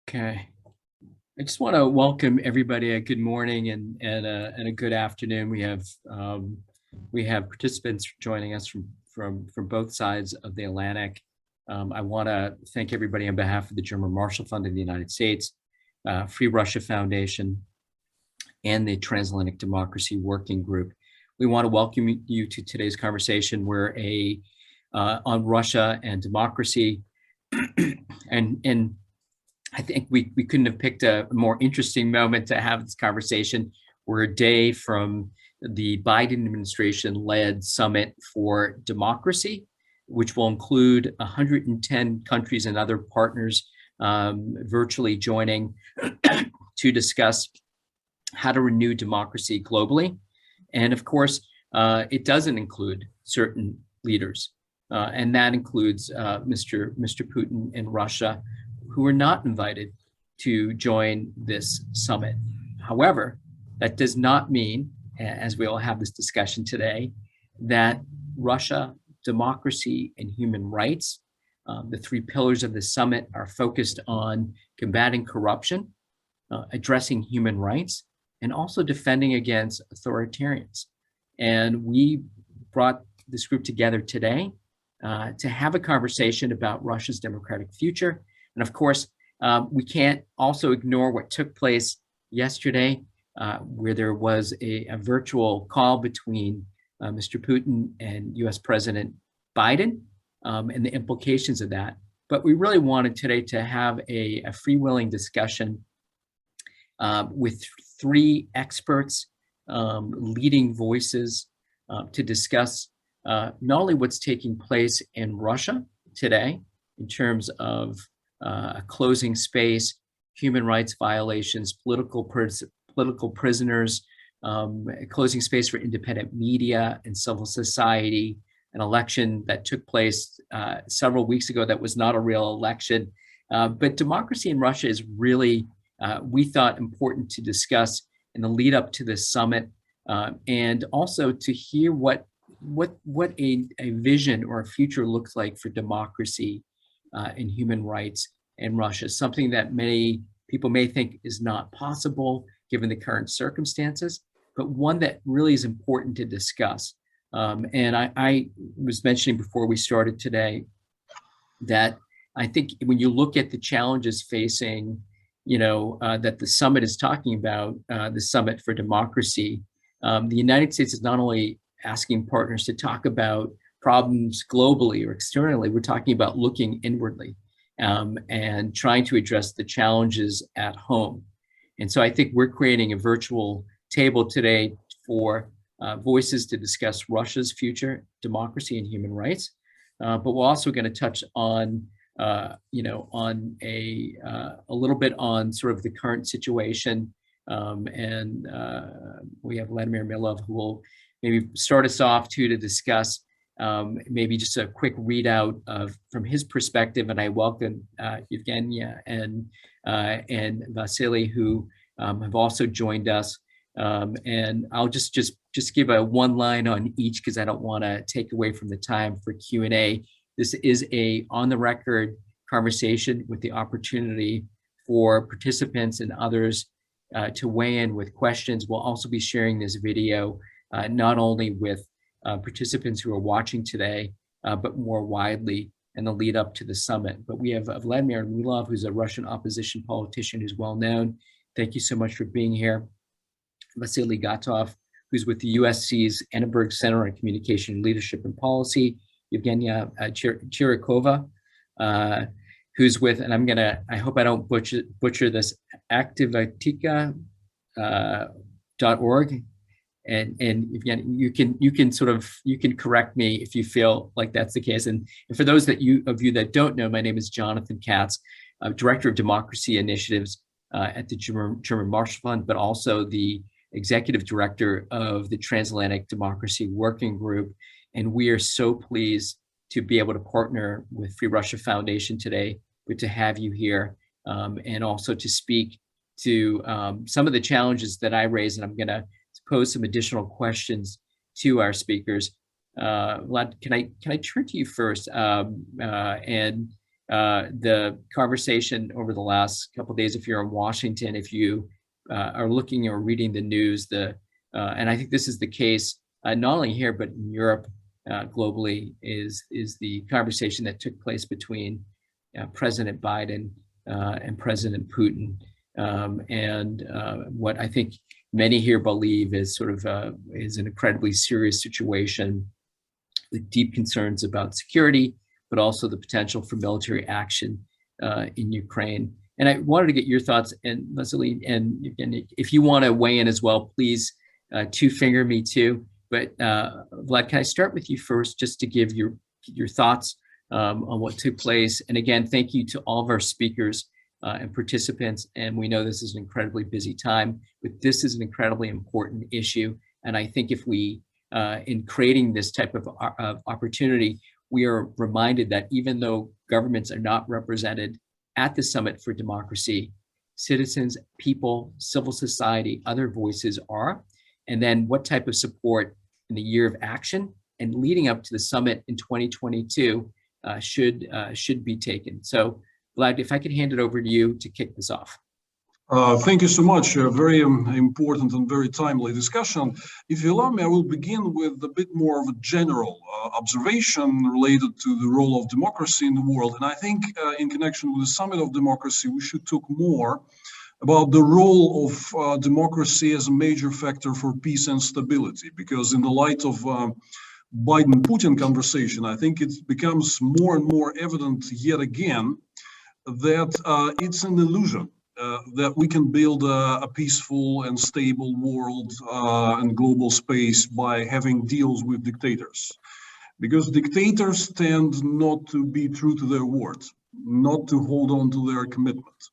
Okay. I just want to welcome everybody. A good morning and a good afternoon. We have participants joining us from both sides of the Atlantic. I want to thank everybody on behalf of the German Marshall Fund of the United States, Free Russia Foundation, and the Transatlantic Democracy Working Group. We want to welcome you to today's conversation. We're on Russia and democracy, and I think we couldn't have picked a more interesting moment to have this conversation. We're a day from the Biden administration-led Summit for Democracy, which will include 110 countries and other partners virtually joining to discuss how to renew democracy globally. And of course, it doesn't include certain leaders, and that includes Mr. Putin in Russia, who were not invited to join this summit. However, that does not mean, as we all have this discussion today, that Russia, democracy, and human rights, the three pillars of the summit, are focused on combating corruption, addressing human rights, and also defending against authoritarians. And we brought this group together today to have a conversation about Russia's democratic future. And of course, we can't also ignore what took place yesterday, where there was a virtual call between Mr. Putin and US President Biden, and the implications of that. But we really wanted today to have a freewheeling discussion with three experts, leading voices, to discuss not only what's taking place in Russia today in terms of closing space, human rights violations, political prisoners, closing space for independent media and civil society, an election that took place several weeks ago that was not a real election. But democracy in Russia is really, we thought, important to discuss in the lead up to this summit, and also to hear what a vision or a future looks like for democracy and human rights in Russia, something that many people may think is not possible given the current circumstances, but one that really is important to discuss. And I was mentioning before we started today that I think when you look at the challenges facing, that the summit is talking about, the Summit for Democracy, the United States is not only asking partners to talk about problems globally or externally, we're talking about looking inwardly and trying to address the challenges at home. And so I think we're creating a virtual table today for voices to discuss Russia's future, democracy, and human rights. But we're also going to touch on, on a little bit on sort of the current situation. And we have Vladimir Milov, who will maybe start us off to discuss maybe just a quick readout from his perspective. And I welcome Evgenia and Vasily, who have also joined us. And I'll just give a one line on each because I don't want to take away from the time for Q&A. This is a on the record conversation with the opportunity for participants and others to weigh in with questions. We'll also be sharing this video not only with participants who are watching today, but more widely in the lead up to the summit. But we have Vladimir Milov, who's a Russian opposition politician who's well known. Thank you so much for being here. Vasily Gatov, who's with the USC's Annenberg Center on Communication, Leadership, and Policy. Evgenia Chirikova, who's with, and I hope I don't butcher this, activatica.org. And again, you can correct me if you feel like that's the case. And for those of you that don't know, my name is Jonathan Katz, Director of Democracy Initiatives at the German Marshall Fund, but also the Executive Director of the Transatlantic Democracy Working Group. And we are so pleased to be able to partner with Free Russia Foundation today, but to have you here and also to speak to some of the challenges that I raised. And I'm going to pose some additional questions to our speakers. Vlad, can I turn to you first? And The conversation over the last couple of days, if you're in Washington, if you are looking or reading the news, and I think this is the case not only here but in Europe, globally, is the conversation that took place between President Biden and President Putin, and what I think many here believe is sort of is an incredibly serious situation with deep concerns about security, but also the potential for military action in Ukraine. And I wanted to get your thoughts, and Leslie, and if you want to weigh in as well, please two-finger me too. But Vlad, can I start with you first, just to give your thoughts on what took place? And again, thank you to all of our speakers and participants. And we know this is an incredibly busy time, but this is an incredibly important issue. And I think if we, in creating this type of opportunity, we are reminded that even though governments are not represented at the Summit for Democracy, citizens, people, civil society, other voices are. And then what type of support in the year of action and leading up to the summit in 2022 should be taken. So Vlad, if I could hand it over to you to kick this off. Thank you so much. A very important and very timely discussion. If you allow me, I will begin with a bit more of a general observation related to the role of democracy in the world. And I think in connection with the Summit of Democracy, we should talk more about the role of democracy as a major factor for peace and stability, because in the light of Biden-Putin conversation, I think it becomes more and more evident yet again that it's an illusion that we can build a peaceful and stable world and global space by having deals with dictators. Because dictators tend not to be true to their word, not to hold on to their commitment.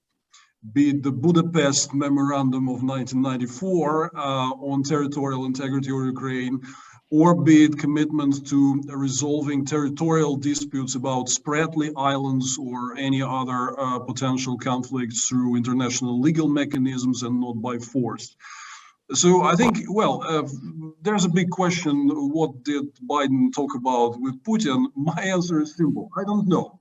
Be it the Budapest Memorandum of 1994 on territorial integrity of Ukraine, or be it commitment to resolving territorial disputes about Spratly Islands or any other potential conflicts through international legal mechanisms and not by force. So I think, well, there's a big question, what did Biden talk about with Putin? My answer is simple, I don't know.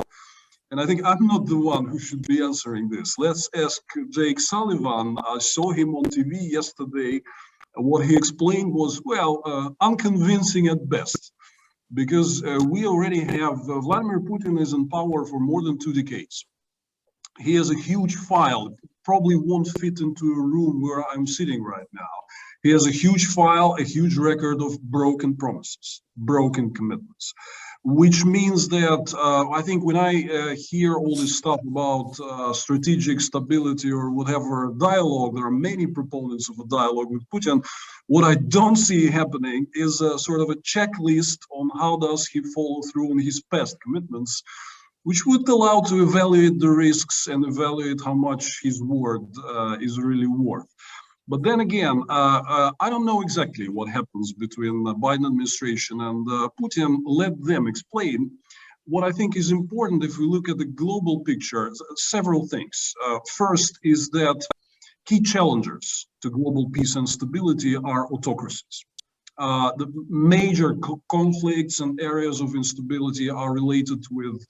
And I think I'm not the one who should be answering this. Let's ask Jake Sullivan. I saw him on TV yesterday. What he explained was, well, unconvincing at best, because we already have Vladimir Putin is in power for more than 2 decades. He has a huge file, probably won't fit into a room where I'm sitting right now. He has a huge file, a huge record of broken promises, broken commitments, which means that I think when I hear all this stuff about strategic stability or whatever dialogue, there are many proponents of a dialogue with Putin. What I don't see happening is a sort of a checklist on how does he follow through on his past commitments, which would allow to evaluate the risks and evaluate how much his word is really worth. But then again, I don't know exactly what happens between the Biden administration and Putin. Let them explain. What I think is important, if we look at the global picture, several things. First is that key challengers to global peace and stability are autocracies. The major conflicts and areas of instability are related with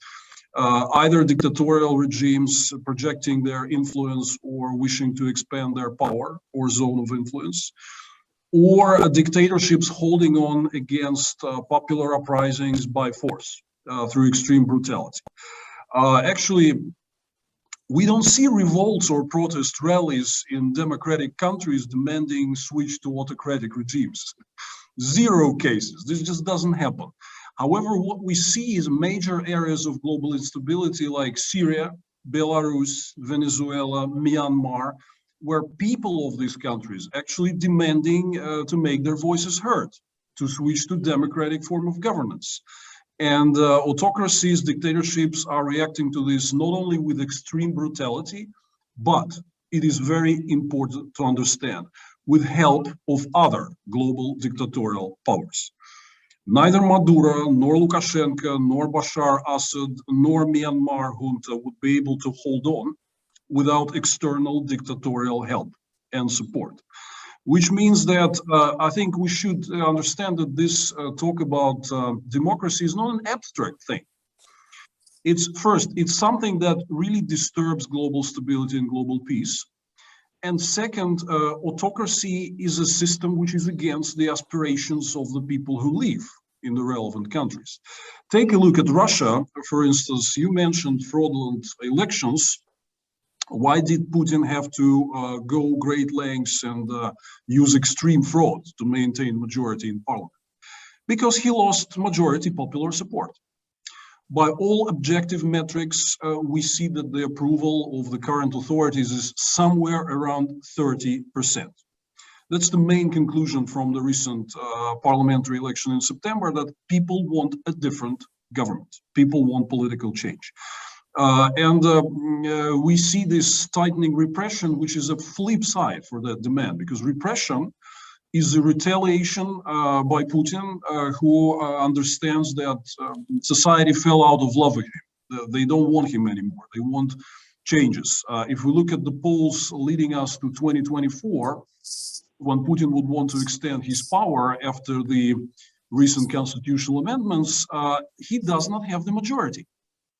either dictatorial regimes projecting their influence or wishing to expand their power or zone of influence, or dictatorships holding on against popular uprisings by force through extreme brutality. Actually, we don't see revolts or protest rallies in democratic countries demanding switch to autocratic regimes. 0 cases. This just doesn't happen. However, what we see is major areas of global instability like Syria, Belarus, Venezuela, Myanmar, where people of these countries actually demanding to make their voices heard, to switch to democratic form of governance. And autocracies, dictatorships are reacting to this not only with extreme brutality, but it is very important to understand, with help of other global dictatorial powers. Neither Maduro, nor Lukashenko, nor Bashar Assad, nor Myanmar junta would be able to hold on without external dictatorial help and support. Which means that I think we should understand that this talk about democracy is not an abstract thing. It's something that really disturbs global stability and global peace. And second, autocracy is a system which is against the aspirations of the people who live in the relevant countries. Take a look at Russia, for instance. You mentioned fraudulent elections. Why did Putin have to go great lengths and use extreme fraud to maintain majority in parliament? Because he lost majority popular support. By all objective metrics, we see that the approval of the current authorities is somewhere around 30%. That's the main conclusion from the recent parliamentary election in September, that people want a different government. People want political change. We see this tightening repression, which is a flip side for that demand, because repression is a retaliation by Putin, who understands that society fell out of love with him. They don't want him anymore. They want changes. If we look at the polls leading us to 2024, when Putin would want to extend his power after the recent constitutional amendments, he does not have the majority,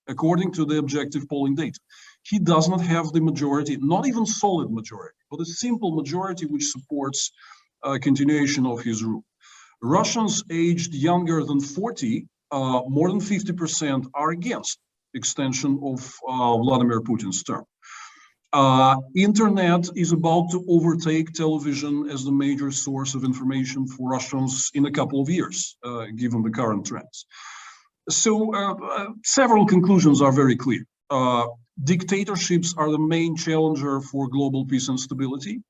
according to the objective polling data. He does not have the majority, not even solid majority, but a simple majority which supports continuation of his rule. Russians aged younger than 40, more than 50% are against extension of Vladimir Putin's term. Internet is about to overtake television as the major source of information for Russians in a couple of years, given the current trends. So several conclusions are very clear. Dictatorships are the main challenger for global peace and stability.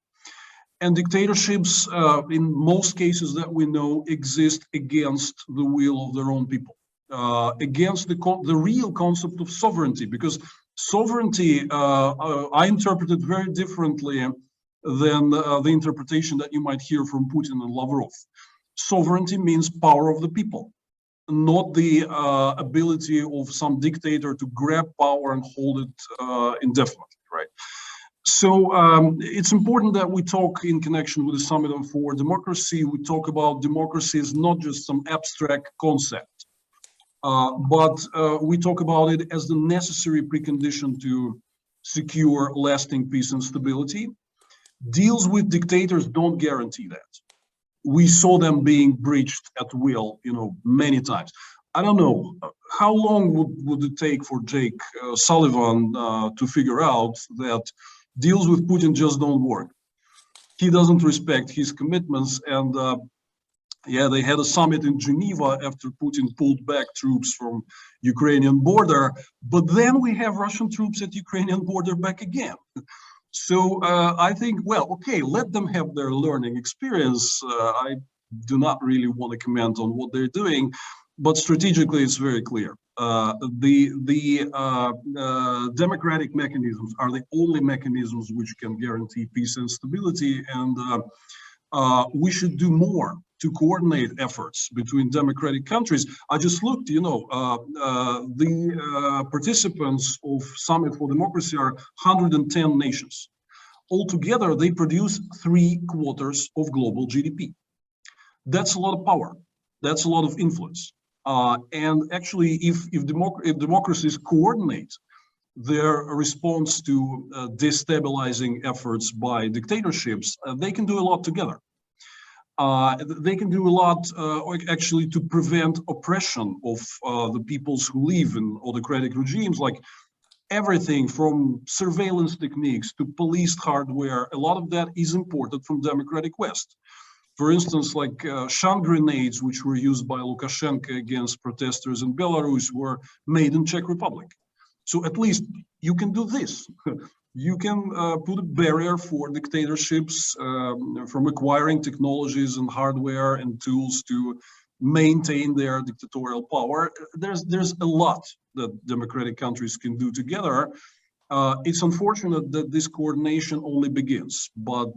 And dictatorships, in most cases that we know, exist against the will of their own people, against the real concept of sovereignty, because sovereignty, I interpret it very differently than the interpretation that you might hear from Putin and Lavrov. Sovereignty means power of the people, not the ability of some dictator to grab power and hold it indefinitely, right? So it's important that we talk in connection with the Summit for Democracy. We talk about democracy as not just some abstract concept, but we talk about it as the necessary precondition to secure lasting peace and stability. Deals with dictators don't guarantee that. We saw them being breached at will, many times. I don't know, how long would it take for Jake Sullivan to figure out that deals with Putin just don't work? He doesn't respect his commitments. And yeah, they had a summit in Geneva after Putin pulled back troops from Ukrainian border. But then we have Russian troops at Ukrainian border back again. So I think, well, okay, let them have their learning experience. I do not really want to comment on what they're doing, but strategically it's very clear. Democratic mechanisms are the only mechanisms which can guarantee peace and stability, and we should do more to coordinate efforts between democratic countries. I just looked, the participants of Summit for Democracy are 110 nations. Altogether, they produce 3/4 of global GDP. That's a lot of power. That's a lot of influence. And actually, if democracies coordinate their response to destabilizing efforts by dictatorships, they can do a lot together. They can do a lot actually to prevent oppression of the peoples who live in autocratic regimes, like everything from surveillance techniques to policed hardware. A lot of that is imported from democratic West. For instance, like stun grenades, which were used by Lukashenko against protesters in Belarus, were made in Czech Republic. So at least you can do this. You can put a barrier for dictatorships from acquiring technologies and hardware and tools to maintain their dictatorial power. There's a lot that democratic countries can do together. It's unfortunate that this coordination only begins, but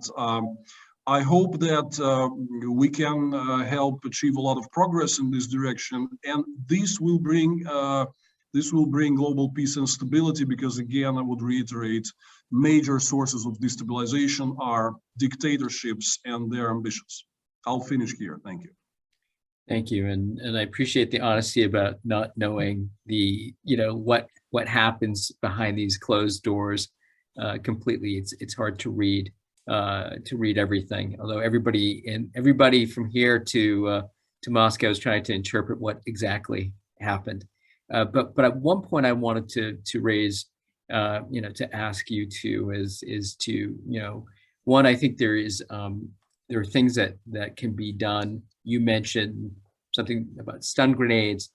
I hope that we can help achieve a lot of progress in this direction, and this will bring global peace and stability, because again, I would reiterate, major sources of destabilization are dictatorships and their ambitions. I'll finish here. Thank you. Thank you, and I appreciate the honesty about not knowing the what happens behind these closed doors completely. It's hard to read everything. Although everybody from here to Moscow is trying to interpret what exactly happened. But at one point I wanted to raise to ask you to is to one, I think there are things that can be done. You mentioned something about stun grenades.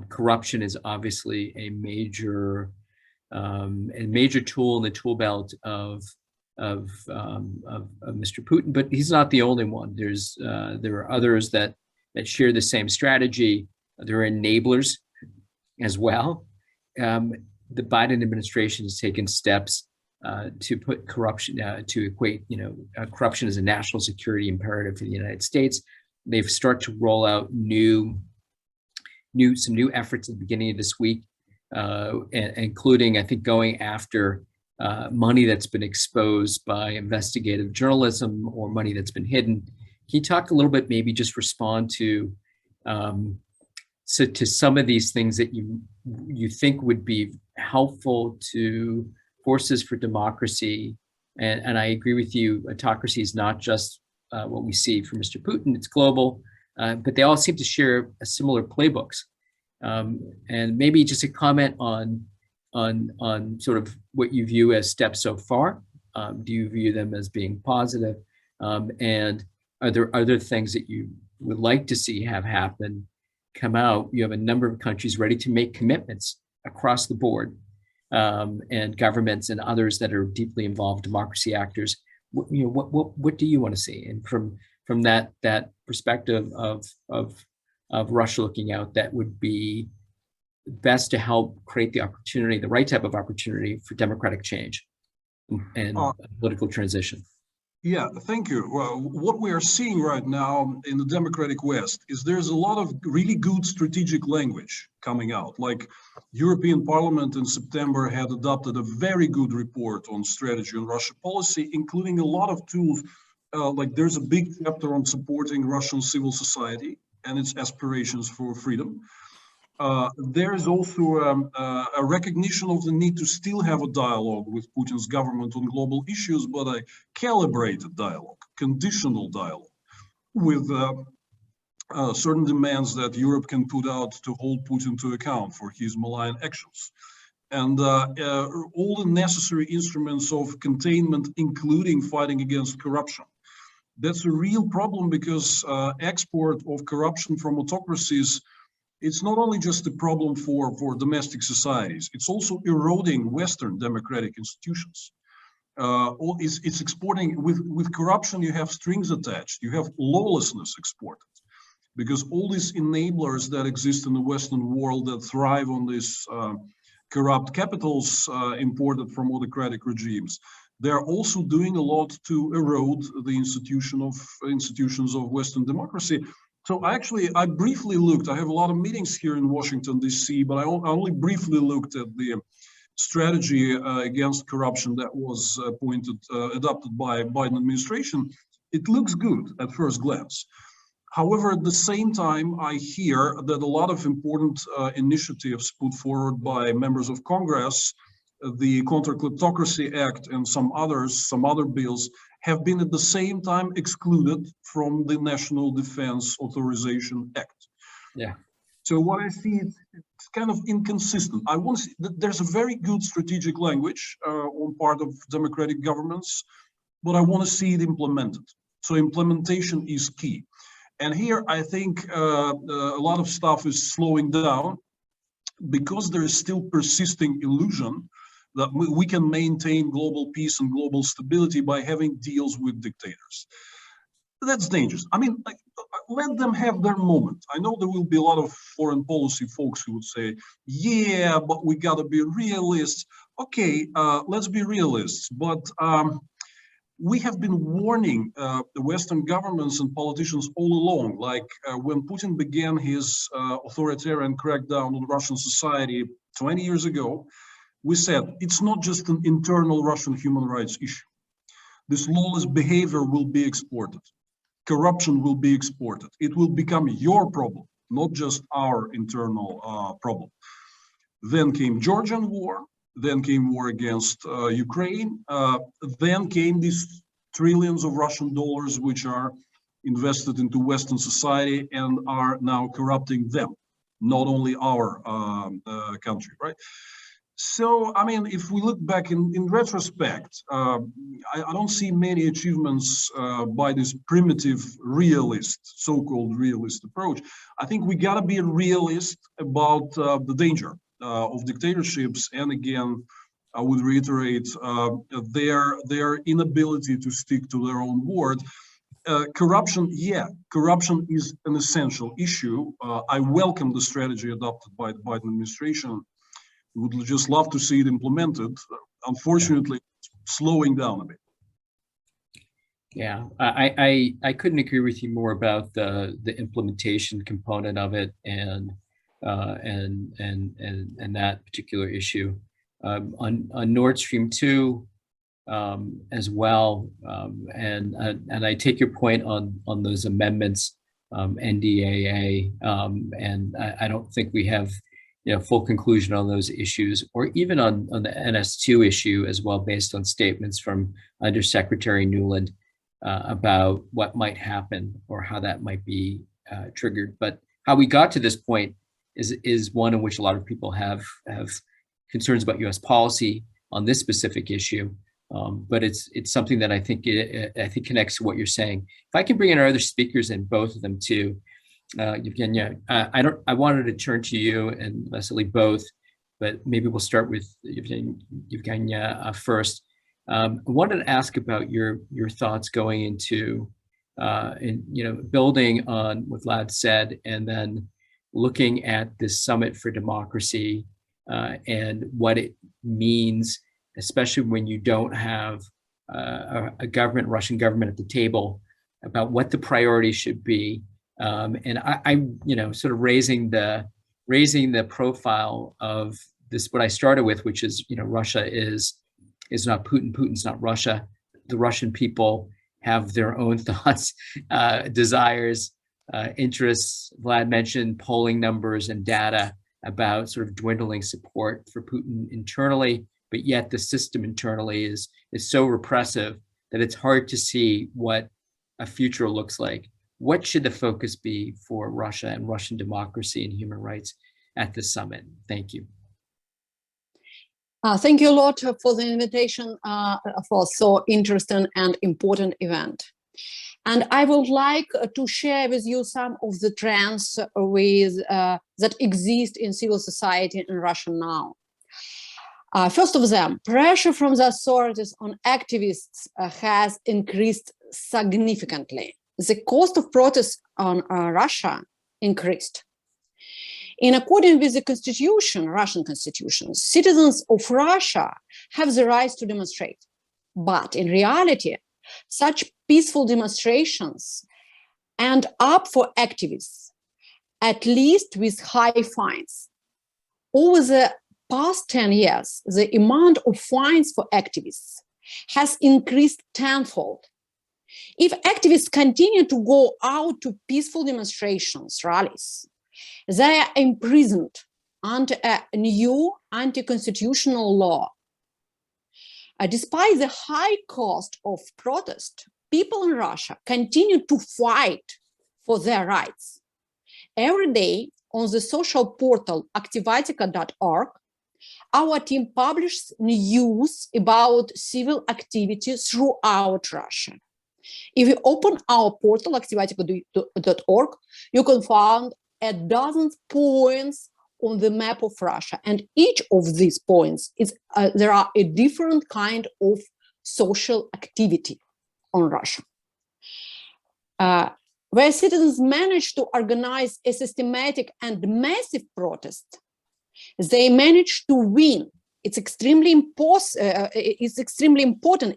Corruption is obviously a major tool in the tool belt of Mr. Putin, but he's not the only one. There are others that share the same strategy. There are enablers as well. The Biden administration has taken steps to put corruption, to equate, corruption as a national security imperative for the United States. They've started to roll out some new efforts at the beginning of this week, including, I think, going after money that's been exposed by investigative journalism or money that's been hidden. Can you talk a little bit, maybe just respond to some of these things that you think would be helpful to forces for democracy? And I agree with you, autocracy is not just what we see from Mr. Putin, it's global, but they all seem to share a similar playbooks. And maybe just a comment on sort of what you view as steps so far. Do you view them as being positive? And are there other things that you would like to see have happen, come out? You have a number of countries ready to make commitments across the board, and governments and others that are deeply involved, democracy actors. What do you want to see? And from that perspective of Russia looking out, that would be best to help create the opportunity, the right type of opportunity for democratic change and political transition. Yeah, thank you. Well, what we are seeing right now in the democratic West is there's a lot of really good strategic language coming out. Like European Parliament in September had adopted a very good report on strategy on Russia policy, including a lot of tools. Like there's a big chapter on supporting Russian civil society and its aspirations for freedom. There is also a recognition of the need to still have a dialogue with Putin's government on global issues, but a calibrated dialogue, conditional dialogue, with certain demands that Europe can put out to hold Putin to account for his malign actions. And all the necessary instruments of containment, including fighting against corruption. That's a real problem because export of corruption from autocracies, it's not only just a problem for domestic societies, it's also eroding Western democratic institutions. It's exporting, with corruption, you have strings attached, you have lawlessness exported. Because all these enablers that exist in the Western world that thrive on these corrupt capitals imported from autocratic regimes, they're also doing a lot to erode the institutions of Western democracy. So I briefly looked, I have a lot of meetings here in Washington, D.C., but I only briefly looked at the strategy against corruption that was adopted by Biden administration. It looks good at first glance. However, at the same time, I hear that a lot of important initiatives put forward by members of Congress, the Counter-Kleptocracy Act and some other bills, have been at the same time excluded from the National Defense Authorization Act. Yeah. So what I see, it's kind of inconsistent. I want to see that there's a very good strategic language on part of democratic governments, but I want to see it implemented. So implementation is key. And here I think a lot of stuff is slowing down because there is still persisting illusion that we can maintain global peace and global stability by having deals with dictators. That's dangerous. I mean, let them have their moment. I know there will be a lot of foreign policy folks who would say, yeah, but we got to be realists. Okay, let's be realists. But we have been warning the Western governments and politicians all along, like when Putin began his authoritarian crackdown on Russian society 20 years ago, we said it's not just an internal Russian human rights issue. This lawless behavior will be exported. corruption will be exported. It will become your problem, not just our internal problem. Then came Georgian war, then came war against Ukraine, then came these trillions of Russian dollars which are invested into Western society and are now corrupting them, not only our country, right? So, I mean, if we look back in retrospect, I don't see many achievements by this primitive realist, so-called realist approach. I think we gotta be a realist about the danger of dictatorships. And again, I would reiterate their inability to stick to their own word. Corruption, yeah, corruption is an essential issue. I welcome the strategy adopted by the Biden administration. Would just love to see it implemented. Unfortunately, slowing down a bit. Yeah, I couldn't agree with you more about the implementation component of it and that particular issue. On Nord Stream 2 as well, and I take your point on those amendments, NDAA, and I don't think we have full conclusion on those issues, or even on the NS2 issue as well, based on statements from Undersecretary Nuland about what might happen or how that might be triggered. But how we got to this point is one in which a lot of people have concerns about U.S. policy on this specific issue. But it's something that I think connects to what you're saying. If I can bring in our other speakers and both of them too. Evgenia, I wanted to turn to you and Vasily both, but maybe we'll start with Evgenia first. I wanted to ask about your thoughts going into building on what Vlad said, and then looking at this Summit for Democracy and what it means, especially when you don't have a government, Russian government at the table, about what the priorities should be. And I sort of raising the profile of this, what I started with, which is, Russia is not Putin, Putin's not Russia. The Russian people have their own thoughts, desires, interests. Vlad mentioned polling numbers and data about sort of dwindling support for Putin internally, but yet the system internally is so repressive that it's hard to see what a future looks like. What should the focus be for Russia and Russian democracy and human rights at the summit? Thank you. Thank you a lot for the invitation for so interesting and important event. And I would like to share with you some of the trends that exist in civil society in Russia now. First of them, pressure from the authorities on activists has increased significantly. The cost of protests on Russia increased. In accordance with the constitution, Russian constitution, citizens of Russia have the right to demonstrate. But in reality, such peaceful demonstrations end up for activists, at least with high fines. Over the past 10 years, the amount of fines for activists has increased tenfold. If activists continue to go out to peaceful demonstrations, rallies, they are imprisoned under a new anti-constitutional law. Despite the high cost of protest, people in Russia continue to fight for their rights. Every day on the social portal aktivatika.org, our team publishes news about civil activity throughout Russia. If you open our portal, aktivatika.org, you can find a dozen points on the map of Russia. And each of these points is, there are a different kind of social activity on Russia. Where citizens manage to organize a systematic and massive protest, they manage to win. It's extremely important.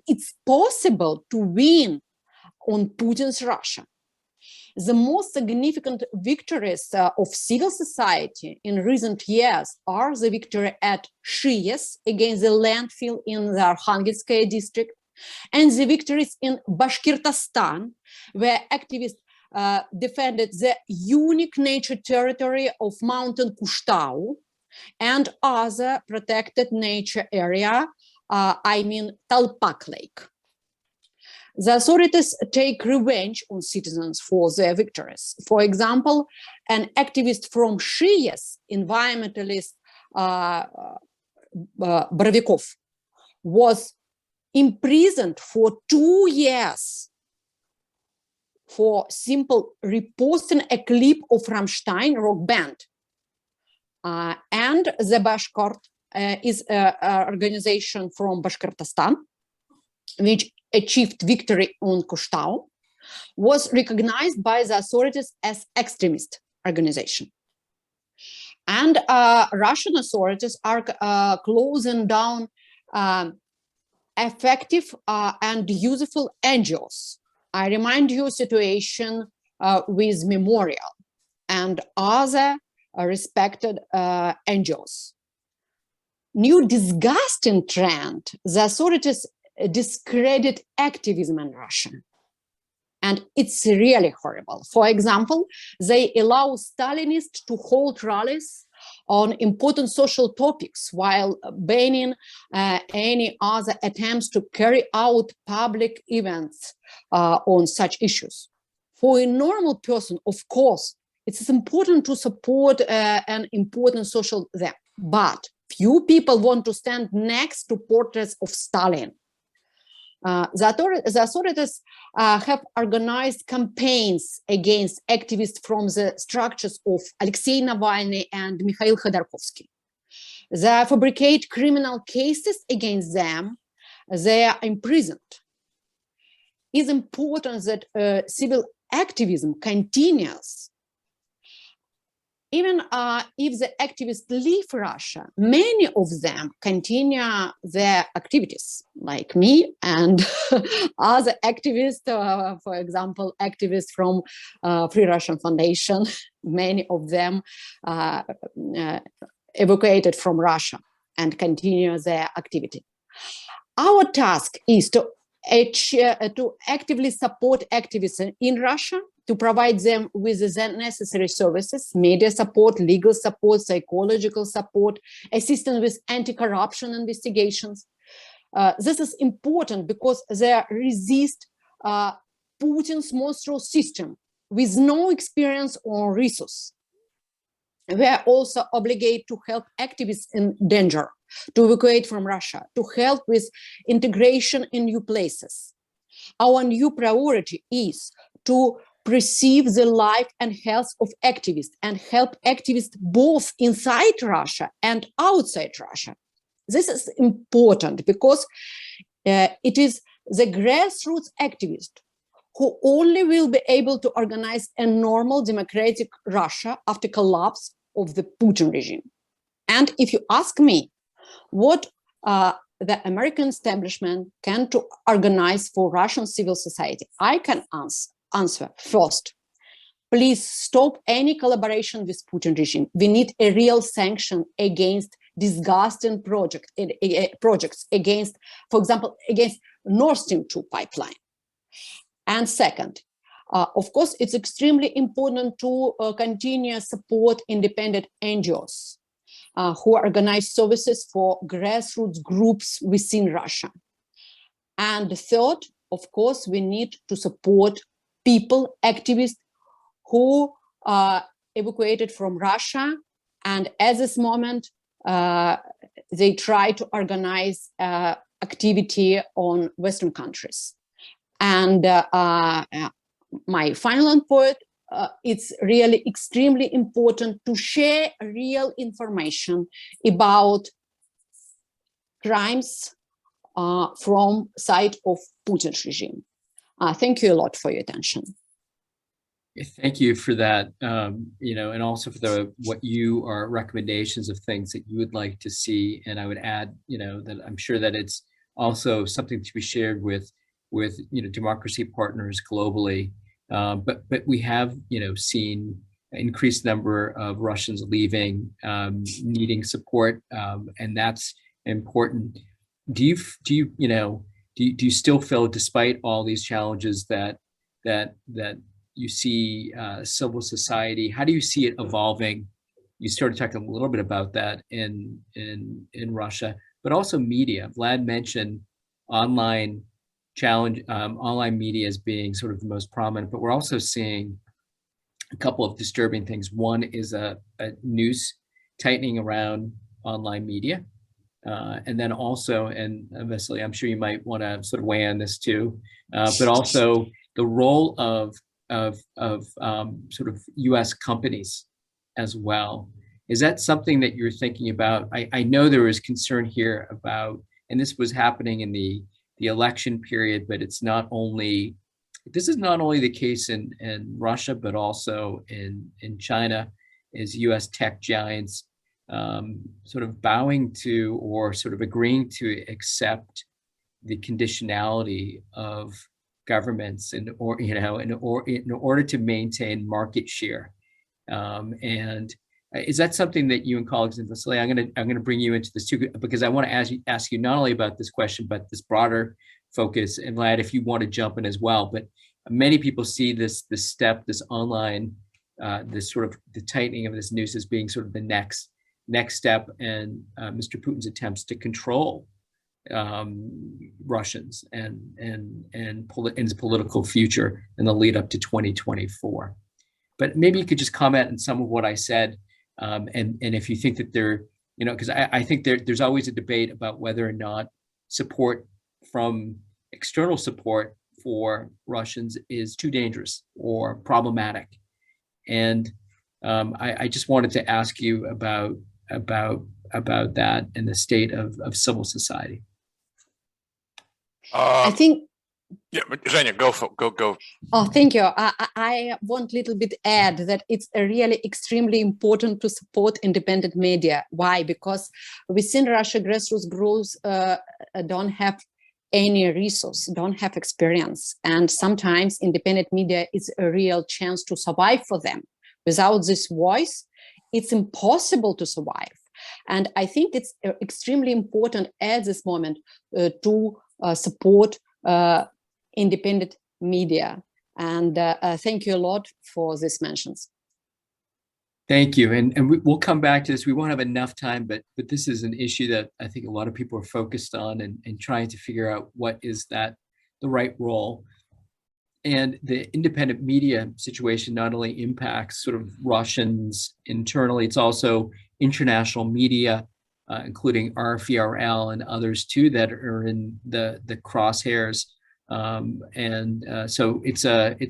It's possible to win on Putin's Russia. The most significant victories of civil society in recent years are the victory at Shiyes against the landfill in the Arkhangelskaya district, and the victories in Bashkortostan, where activists defended the unique nature territory of Mountain Kushtau and other protected nature area, Talpak Lake. The authorities take revenge on citizens for their victories. For example, an activist from Shias, environmentalist Borovikov, was imprisoned for 2 years for simple reposting a clip of Rammstein rock band. And the Bashkort is an organization from Bashkortostan, which achieved victory on Kushtau, was recognized by the authorities as extremist organization. And Russian authorities are closing down effective and useful NGOs. I remind you situation with Memorial and other respected NGOs. New disgusting trend, the authorities discredit activism in Russia. And it's really horrible. For example, they allow Stalinists to hold rallies on important social topics while banning any other attempts to carry out public events on such issues. For a normal person, of course, it is important to support an important social event, but few people want to stand next to portraits of Stalin. The authorities have organized campaigns against activists from the structures of Alexei Navalny and Mikhail Khodorkovsky. They fabricate criminal cases against them. They are imprisoned. It's important that civil activism continues. Even if the activists leave Russia, many of them continue their activities, like me and other activists, for example, activists from Free Russian Foundation, many of them evacuated from Russia and continue their activity. Our task is to actively support activists in Russia, to provide them with the necessary services, media support, legal support, psychological support, assistance with anti-corruption investigations. This is important because they resist Putin's monstrous system with no experience or resource. We are also obligated to help activists in danger, to evacuate from Russia, to help with integration in new places. Our new priority is to preserve the life and health of activists and help activists both inside Russia and outside Russia. This is important because it is the grassroots activists who only will be able to organize a normal democratic Russia after collapse of the Putin regime. And if you ask me what the American establishment can to organize for Russian civil society, I can answer first. Please stop any collaboration with Putin regime. We need a real sanction against disgusting projects against, for example, against Nord Stream 2 pipeline. And second, of course, it's extremely important to continue support independent NGOs who organize services for grassroots groups within Russia. And third, of course, we need to support people, activists who evacuated from Russia, and at this moment they try to organize activity on Western countries. And my final point, it's really extremely important to share real information about crimes from side of Putin's regime. Thank you a lot for your attention. Thank you for that, and also for what you are recommendations of things that you would like to see. And I would add, that I'm sure that it's also something to be shared with democracy partners globally. But we have, seen an increased number of Russians leaving, needing support, and that's important. Do you do you still feel, despite all these challenges, that you see civil society? How do you see it evolving? You started talking a little bit about that in Russia, but also media. Vlad mentioned online online media as being sort of the most prominent, but we're also seeing a couple of disturbing things. One is a noose tightening around online media. And then also, and Vasily, I'm sure you might want to sort of weigh on this too, but also the role of sort of U.S. companies as well. Is that something that you're thinking about? I know there was concern here about, and this was happening in the election period, but it's not only, this is not only the case in Russia, but also in China, is U.S. tech giants sort of bowing to, or sort of agreeing to accept the conditionality of governments in order to maintain market share. And is that something that you and colleagues in Vasily, I'm gonna bring you into this too, because I want to ask you not only about this question, but this broader focus. And Vlad, if you want to jump in as well, but many people see this step, this online, this sort of the tightening of this noose as being sort of the next step, and Mr. Putin's attempts to control Russians and his political future in the lead up to 2024. But maybe you could just comment on some of what I said, and if you think that there, because I think there's always a debate about whether or not support from external support for Russians is too dangerous or problematic. And I just wanted to ask you about that and the state of civil society. I think. Yeah, but Zhenya, go. Oh, thank you. I want a little bit add that it's really extremely important to support independent media. Why? Because within Russia, grassroots groups don't have any resource, don't have experience. And sometimes independent media is a real chance to survive for them. Without this voice, it's impossible to survive. And I think it's extremely important at this moment to support independent media. And thank you a lot for these mentions. Thank you. And we'll come back to this. We won't have enough time, but this is an issue that I think a lot of people are focused on and trying to figure out what is the right role. And the independent media situation not only impacts sort of Russians internally, it's also international media, including RFERL and others too, that are in the crosshairs. So it's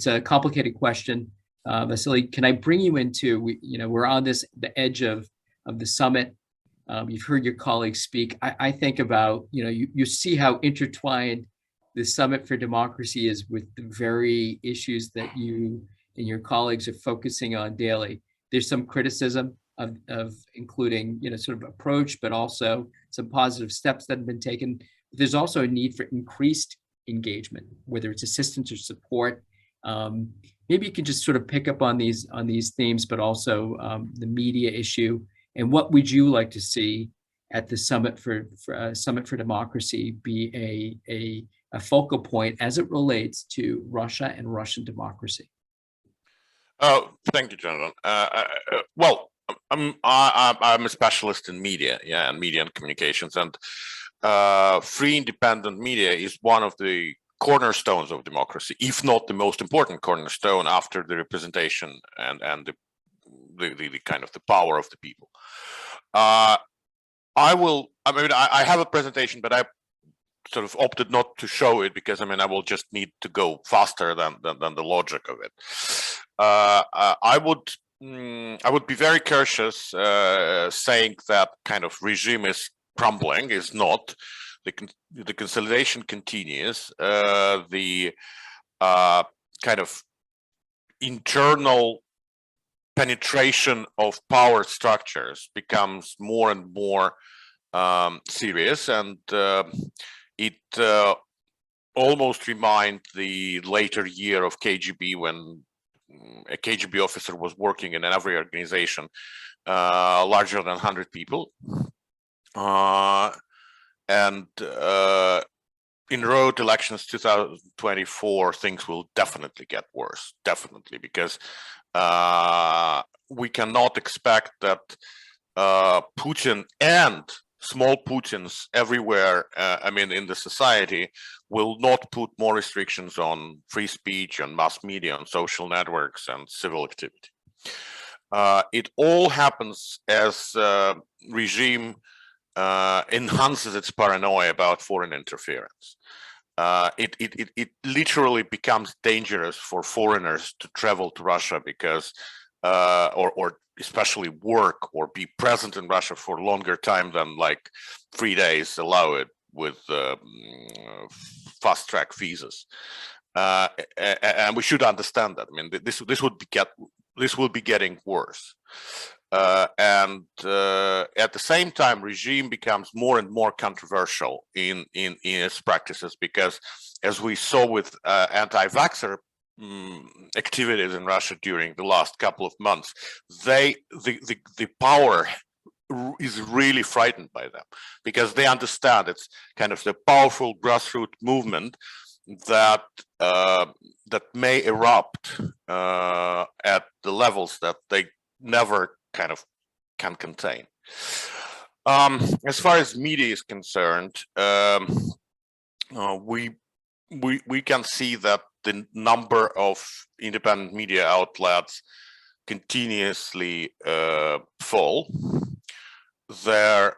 a complicated question. Vasily, can I bring you into, we're on the edge of the summit. You've heard your colleagues speak. I think about, you see how intertwined the Summit for Democracy is with the very issues that you and your colleagues are focusing on daily. There's some criticism of including, sort of approach, but also some positive steps that have been taken. There's also a need for increased engagement, whether it's assistance or support. Maybe you can just sort of pick up on these themes, but also the media issue, and what would you like to see at the Summit for Democracy be a focal point as it relates to Russia and Russian democracy? Oh, thank you, Jonathan. Well, I'm a specialist in media, and media and communications, and free independent media is one of the cornerstones of democracy, if not the most important cornerstone after the representation and the kind of the power of the people. I have a presentation, but I sort of opted not to show it because I will just need to go faster than the logic of it. I would be very cautious saying that kind of regime is crumbling. Is not. The consolidation continues. The kind of internal penetration of power structures becomes more and more serious, and it almost reminds the later year of KGB, when a KGB officer was working in every organization larger than 100 people. And in road elections 2024, things will definitely get worse, definitely, because we cannot expect that Putin and small Putins everywhere, I mean, in the society, will not put more restrictions on free speech, on mass media, on social networks, and civil activity. It all happens as regime enhances its paranoia about foreign interference. It literally becomes dangerous for foreigners to travel to Russia because, or especially work or be present in Russia for longer time than like 3 days allow it with fast track visas. And we should understand that. I mean, this will be getting worse. And at the same time, regime becomes more and more controversial in its practices, because as we saw with anti-vaxxer activities in Russia during the last couple of months, the power is really frightened by them, because they understand it's kind of the powerful grassroots movement that that may erupt at the levels that they never kind of can contain. As far as media is concerned, we can see that the number of independent media outlets continuously fall. Their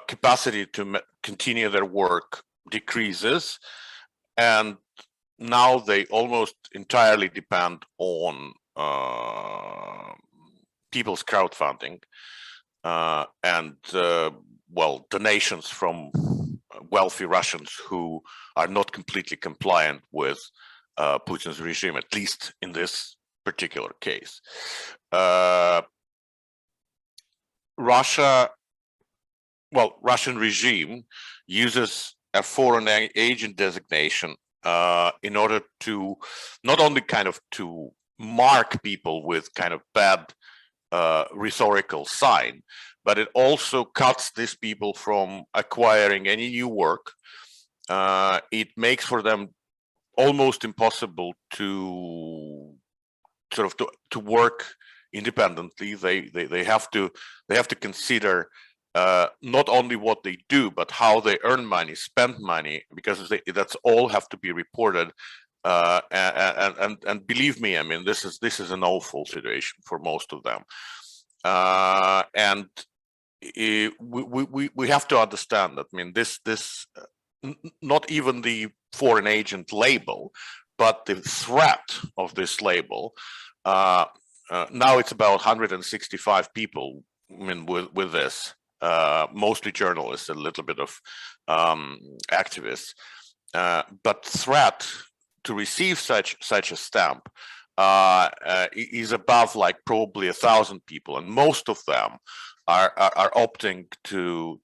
capacity to continue their work decreases, and now they almost entirely depend on people's crowdfunding and well, donations from wealthy Russians who are not completely compliant with Putin's regime, at least in this particular case. Russian regime uses a foreign agent designation in order to not only kind of to mark people with kind of bad rhetorical sign, but it also cuts these people from acquiring any new work. It makes for them almost impossible to sort of to work independently. They have to consider not only what they do, but how they earn money, spend money, because that's all have to be reported. And believe me, I mean, this is an awful situation for most of them. And we have to understand that. I mean, this not even the foreign agent label, but the threat of this label. Now it's about 165 people, I mean, with this, mostly journalists, a little bit of activists, but threat to receive such a stamp is above like probably 1,000 people, and most of them are opting to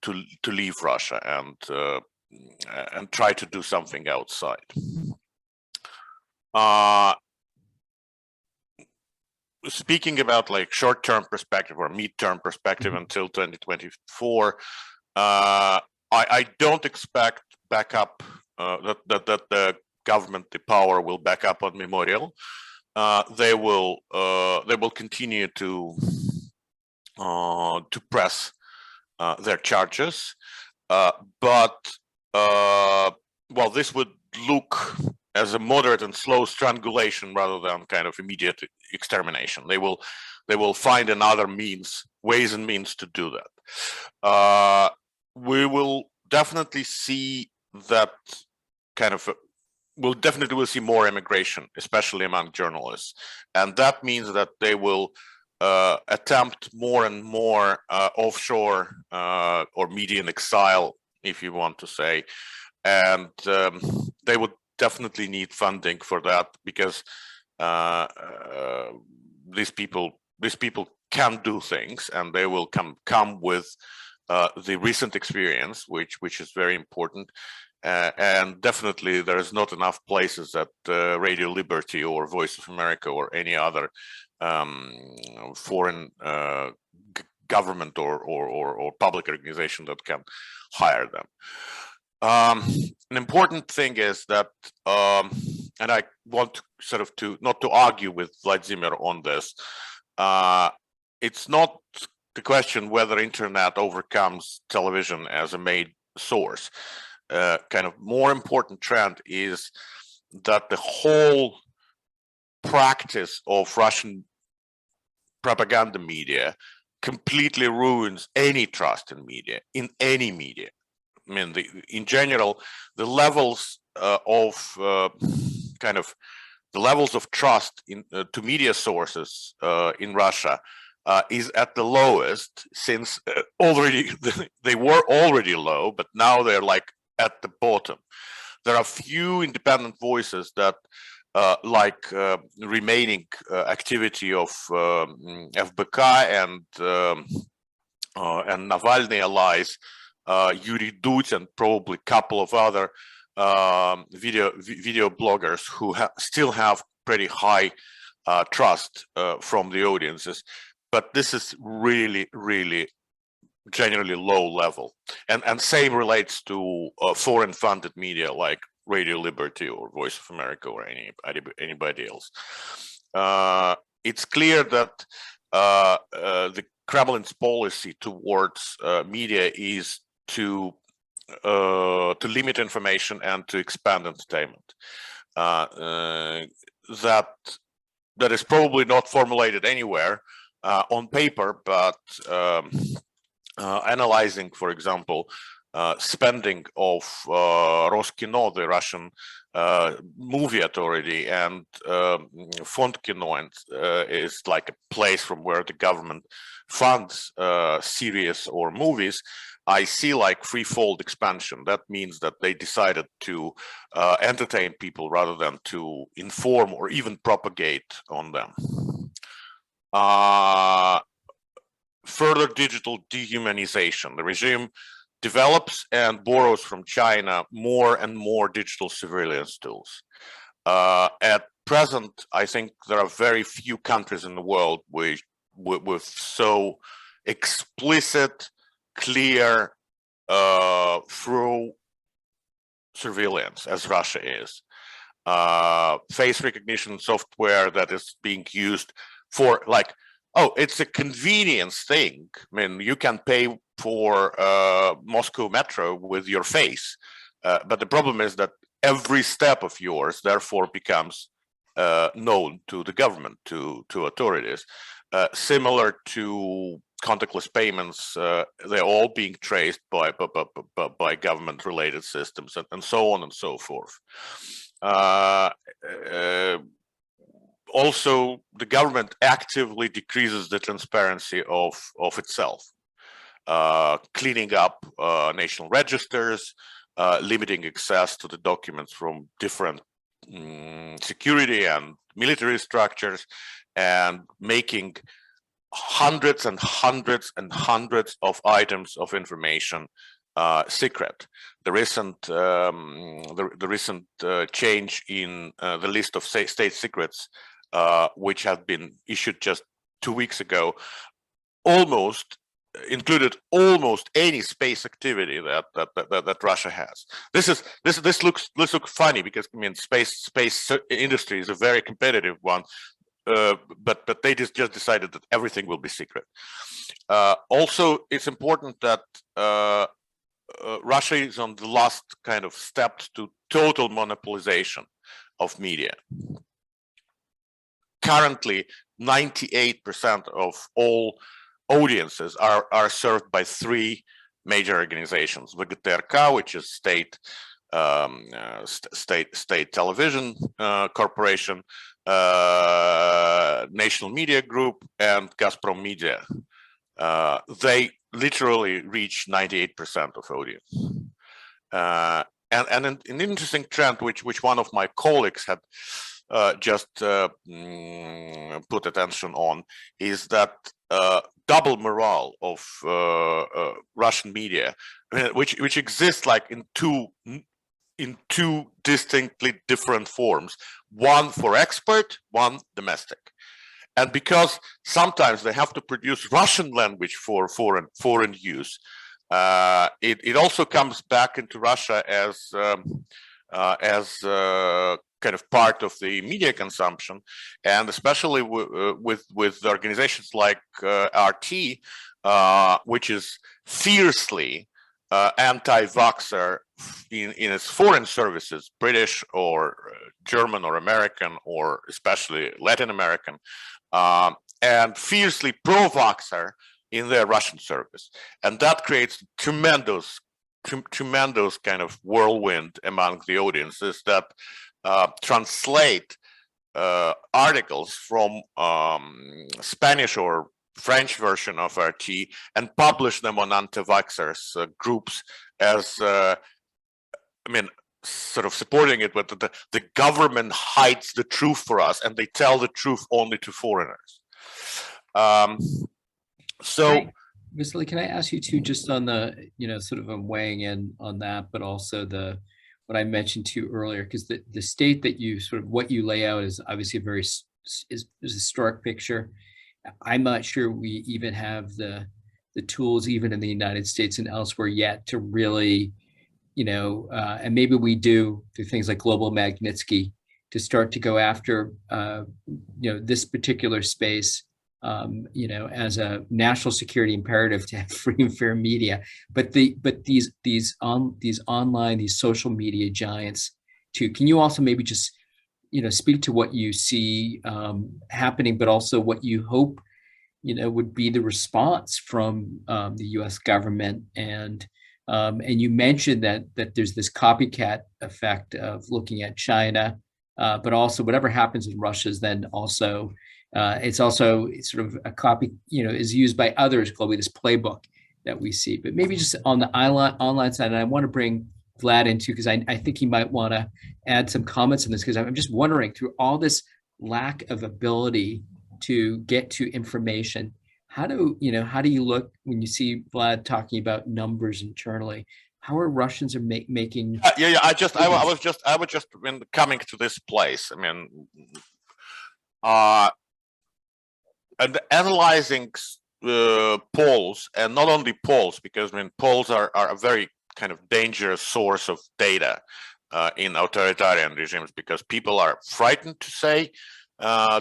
leave Russia and try to do something outside. Speaking about like short-term perspective or mid-term perspective until 2024, I don't expect backup that the government, the power, will back up on Memorial. They will continue to press their charges, but well, this would look as a moderate and slow strangulation rather than kind of immediate extermination. They will find another ways and means to do that. We will definitely see that kind of. We'll definitely see more immigration, especially among journalists, and that means that they will attempt more and more offshore or media in exile, if you want to say, and they would definitely need funding for that, because these people can do things, and they will come with the recent experience, which is very important. And definitely there is not enough places at Radio Liberty or Voice of America or any other foreign government or public organization that can hire them. An important thing is that, and I want to sort of not to argue with Vladimir on this. It's not the question whether internet overcomes television as a main source. Kind of more important trend is that the whole practice of Russian propaganda media completely ruins any trust in media, in any media. I mean, in general, the levels of trust in to media sources in Russia is at the lowest since already they were already low, but now they're like at the bottom. There are few independent voices that remaining activity of FBK and Navalny allies, Yuri Dudь, and probably a couple of other video bloggers who still have pretty high trust from the audiences, but this is really generally low level, and same relates to foreign funded media like Radio Liberty or Voice of America or anybody else. It's clear that the Kremlin's policy towards media is to limit information and to expand entertainment. That is probably not formulated anywhere on paper, but analyzing, for example, spending of Roskino, the Russian movie authority, and Fond Kino, and is like a place from where the government funds series or movies. I see like threefold expansion. That means that they decided to entertain people rather than to inform or even propagate on them. Further digital dehumanization. The regime develops and borrows from China more and more digital surveillance tools. At present, I think there are very few countries in the world with so explicit, clear through surveillance as Russia is. Face recognition software that is being used for like, oh, it's a convenience thing. I mean, you can pay for Moscow metro with your face, but the problem is that every step of yours therefore becomes known to the government, to authorities. Similar to contactless payments, they're all being traced by government-related systems, and so on and so forth. Also, the government actively decreases the transparency of itself, cleaning up national registers, limiting access to the documents from different security and military structures, and making hundreds and hundreds and hundreds of items of information secret. The recent change in the list of state secrets, which have been issued just 2 weeks ago, included almost any space activity that Russia has. This looks funny because I mean space industry is a very competitive one, but they just decided that everything will be secret. Also, it's important that Russia is on the last kind of steps to total monopolization of media. Currently, 98% of all audiences are served by 3 major organizations: VGTRK, which is state television corporation, National Media Group, and Gazprom Media. They literally reach 98% of audience. And an interesting trend, which one of my colleagues had just put attention on, is that double morale of Russian media, which exists like in two distinctly different forms: one for export, one domestic. And because sometimes they have to produce Russian language for foreign use, It also comes back into Russia as kind of part of the media consumption, and especially with organizations like RT, which is fiercely anti-vaxxer in its foreign services, British or German or American or especially Latin American, and fiercely pro-vaxxer in their Russian service, and that creates tremendous kind of whirlwind among the audiences that translate articles from Spanish or French version of RT and publish them on anti-vaxxers groups as, I mean, sort of supporting it with the government hides the truth for us and they tell the truth only to foreigners. So, Vasily, can I ask you too, just on the, sort of weighing in on that, but also what I mentioned to you earlier, because the state that you sort of, what you lay out is obviously a very is a historic picture. I'm not sure we even have the tools, even in the United States and elsewhere yet, to really, and maybe we do through things like Global Magnitsky, to start to go after, this particular space, as a national security imperative to have free and fair media. But these online, these social media giants too. Can you also maybe just, speak to what you see happening, but also what you hope, would be the response from the U.S. government? And you mentioned that there's this copycat effect of looking at China, but also whatever happens in Russia is then also it's also sort of a copy, is used by others globally, this playbook that we see. But maybe just on the online side, and I want to bring Vlad into, because I think he might want to add some comments on this, because I'm just wondering, through all this lack of ability to get to information, how do you look when you see Vlad talking about numbers internally? How are Russians making? Yeah. I was just coming to this place. I mean, and analyzing polls, and not only polls, because polls are a very kind of dangerous source of data in authoritarian regimes, because people are frightened to say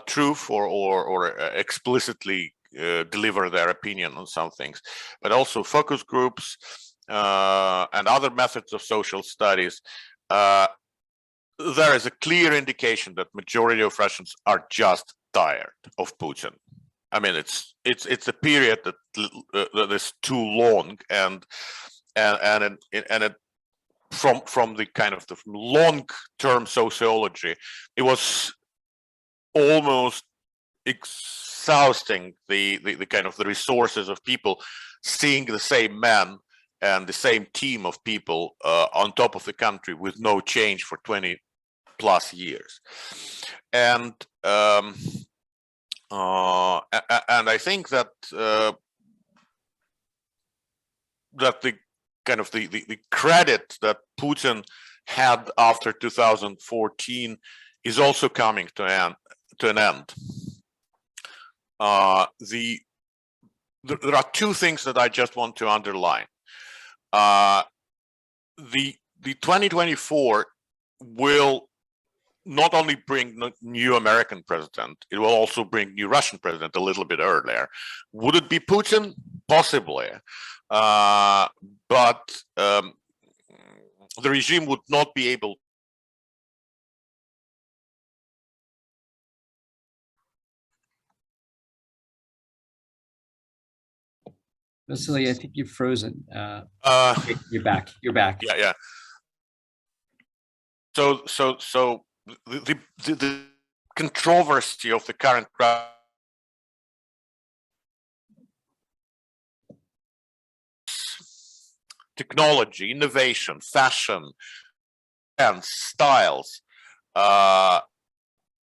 truth or explicitly deliver their opinion on some things. But also focus groups and other methods of social studies, there is a clear indication that majority of Russians are just tired of Putin. I mean, it's a period that is too long, and it, from the kind of the long-term sociology, it was almost exhausting the kind of the resources of people seeing the same man and the same team of people on top of the country with no change for 20+ years, and I think that that the kind of the credit that Putin had after 2014 is also coming to an end. There are two things that I just want to underline. The 2024 will not only bring new American president, it will also bring new Russian president a little bit earlier. Would it be Putin? Possibly. But the regime would not be able. Vasily, I think you've frozen. You're back. You're back. Yeah. So the controversy of the current technology, innovation, fashion, and styles, and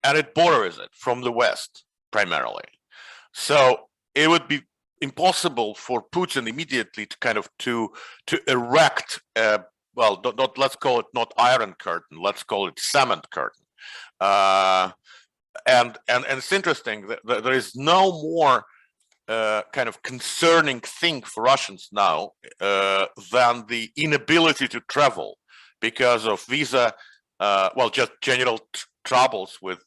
it borrows it from the West primarily. So it would be impossible for Putin immediately to kind of to erect well, not let's call it not iron curtain, let's call it cement curtain. And it's interesting that there is no more kind of concerning thing for Russians now than the inability to travel because of visa, well, just general troubles with